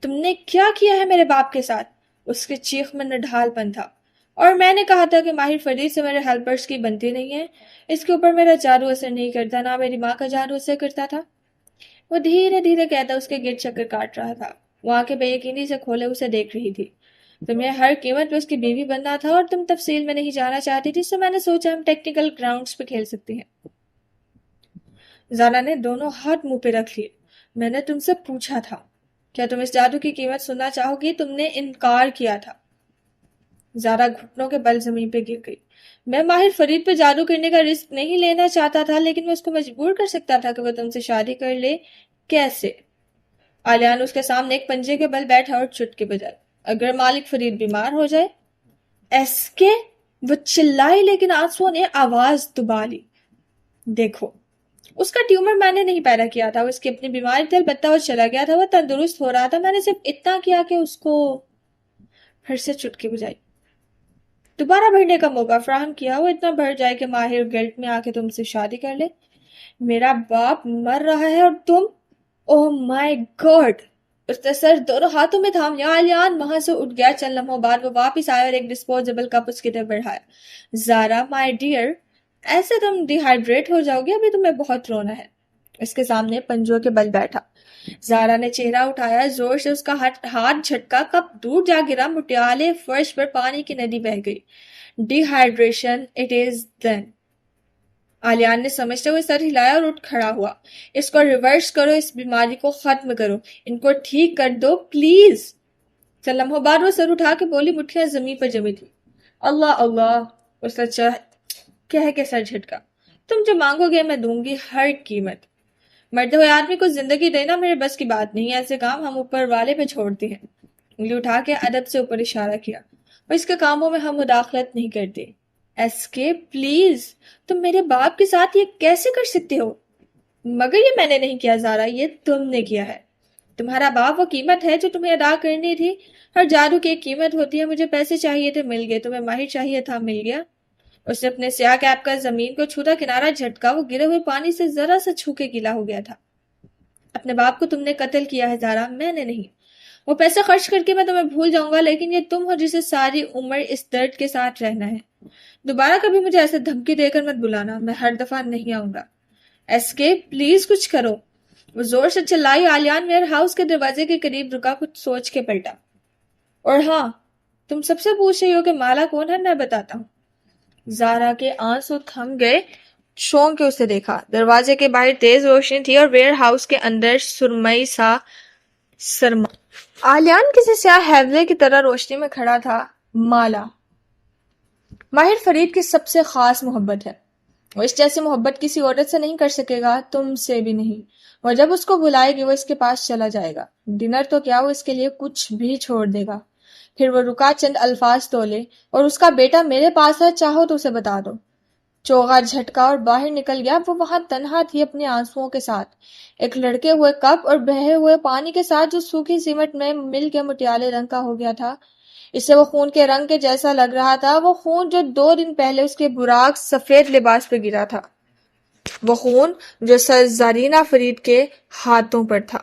تم نے کیا کیا ہے میرے باپ کے ساتھ؟ اس کے چیخ میں نڈھال پن تھا. اور میں نے کہا تھا کہ ماہر فرید سے میرے ہیلپرز کی بنتی نہیں ہے. اس کے اوپر میرا جادو اثر نہیں کرتا، نہ میری ماں کا جادو اثر کرتا تھا. وہ دھیرے دھیرے کہتا اس کے گرد چکر کاٹ رہا تھا. وہ آنکھیں بے یقینی سے کھولے اسے دیکھ رہی تھی. تمہیں ہر قیمت پہ اس کی بیوی بننا تھا اور تم تفصیل میں نہیں جانا چاہتی تھی، تو میں نے سوچا ہم ٹیکنیکل گراؤنڈز پہ کھیل سکتے ہیں. زارا نے دونوں ہاتھ منہ پہ رکھ لیے. میں نے تم سے پوچھا تھا کیا تم اس جادو کی قیمت سننا چاہو گی؟ تم نے انکار کیا تھا. زارا گھٹنوں کے بل زمین پہ گر گئی. میں ماہر فرید پہ جادو کرنے کا رسک نہیں لینا چاہتا تھا، لیکن میں اس کو مجبور کر سکتا تھا کہ وہ تم سے شادی کر لے. کیسے؟ آلیان اس کے سامنے ایک پنجے کے بل بیٹھا اور چٹکے بجائے. اگر مالک فرید بیمار ہو جائے؟ ایس کے، وہ چلائی لیکن آنسوؤں نے آواز دبا لی. دیکھو، اس کا ٹیومر میں نے نہیں پیدا کیا تھا، اس کی اپنی بیماری تھی، البتہ وہ چلا گیا تھا، وہ تندرست ہو رہا تھا. میں نے صرف اتنا کیا کہ اس کو پھر سے چٹکی بجائی. دوبارہ بڑھنے کا موقع فراہم کیا، وہ اتنا بڑھ جائے کہ ماہر گلٹ میں آ کے تم سے شادی کر لے. میرا باپ مر رہا ہے اور تم، اوہ مائی گاڈ. اس نے سر دونوں ہاتھوں میں تھام لیا. آلیان وہاں سے اٹھ گیا. چند لمحوں بعد وہ واپس آیا اور ایک ڈسپوزیبل کپ اس کی طرف بڑھایا. زارا مائی ڈیئر، ایسے تم ڈی ہائیڈریٹ ہو جاؤ گے، ابھی تمہیں بہت رونا ہے. اس کے سامنے پنجوں کے بل بیٹھا. زارا نے چہرہ اٹھایا، زور سے اس کا ہاتھ جھٹکا، کپ دور جا گرا، مٹیالے فرش پر پانی کی ندی بہہ گئی. ڈی ہائیڈریشن اٹ از دین. آلیان نے سمجھتے ہوئے سر ہلایا اور اٹھ کھڑا ہوا. اس کو ریورس کرو، اس بیماری کو ختم کرو، ان کو ٹھیک کر دو پلیز. چند لمحوں بعد وہ سر اٹھا کے بولی، مٹھیاں زمین پر جمی تھی. اللہ اللہ. اس نے کہہ کے سر جھٹکا. تم جو مانگو گے میں دوں گی، ہر قیمت. مرتے ہوئے آدمی کو زندگی دینا میرے بس کی بات نہیں، ایسے کام ہم اوپر والے پہ چھوڑتے ہیں. انگلی اٹھا کے ادب سے اوپر اشارہ کیا. اور اس کے کاموں میں ہم مداخلت نہیں کرتے. ایس کے پلیز، تم میرے باپ کے ساتھ یہ کیسے کر سکتے ہو؟ مگر یہ میں نے نہیں کیا زارا، یہ تم نے کیا ہے. تمہارا باپ وہ قیمت ہے جو تمہیں ادا کرنی تھی. ہر جادو کی ایک قیمت ہوتی ہے. مجھے پیسے چاہیے تھے، مل گئے. تمہیں ماہر چاہیے تھا، مل گیا. اس نے اپنے سیاہ کیپ کا زمین کو چھوتا کنارہ جھٹکا. وہ گرے ہوئے پانی سے ذرا سا چھو کے گیلا ہو گیا تھا. اپنے باپ کو تم نے قتل کیا ہے زارا، میں نے نہیں. وہ پیسے خرچ کر کے میں تمہیں بھول جاؤں گا، لیکن یہ تم ہو جسے ساری عمر اس درد کے ساتھ رہنا ہے. دوبارہ کبھی مجھے ایسے دھمکی دے کر مت بلانا، میں ہر دفعہ نہیں آؤں گا. ایس کے پلیز کچھ کرو. وہ زور سے چلائی. آلیان ویئر ہاؤس کے دروازے کے قریب رکا، کچھ سوچ کے پلٹا. اور ہاں، تم سب سے پوچھ رہی ہو کہ مالا کون ہے، میں بتاتا ہوں. زارا کے آنسو تھم گئے. چونک کے اسے دیکھا. دروازے کے باہر تیز روشنی تھی اور ویئر ہاؤس کے اندر سرمئی سا سرما. آلیان کسی سیاہ ہیولے کی طرح روشنی میں کھڑا تھا. مالا ماہر فرید کی سب سے خاص محبت ہے. وہ اس جیسی محبت کسی عورت سے نہیں کر سکے گا، تم سے بھی نہیں. اور جب اس کو بلائے گی وہ اس کے پاس چلا جائے گا. ڈنر تو کیا، وہ اس کے لیے کچھ بھی چھوڑ دے گا. پھر وہ رکا، چند الفاظ تولے. اور اس کا بیٹا میرے پاس ہے، چاہو تو اسے بتا دو. چوغا جھٹکا اور باہر نکل گیا. وہ وہاں تنہا تھی اپنے آنسوؤں کے ساتھ، ایک لڑکے ہوئے کپ اور بہے ہوئے پانی کے ساتھ جو سوکھی سیمنٹ میں مل کے مٹیالے رنگ کا ہو گیا تھا. اس سے وہ خون کے رنگ کے جیسا لگ رہا تھا، وہ خون جو 2 دن پہلے اس کے براق سفید لباس پہ گرا تھا، وہ خون جو سر زارینہ فرید کے ہاتھوں پر تھا.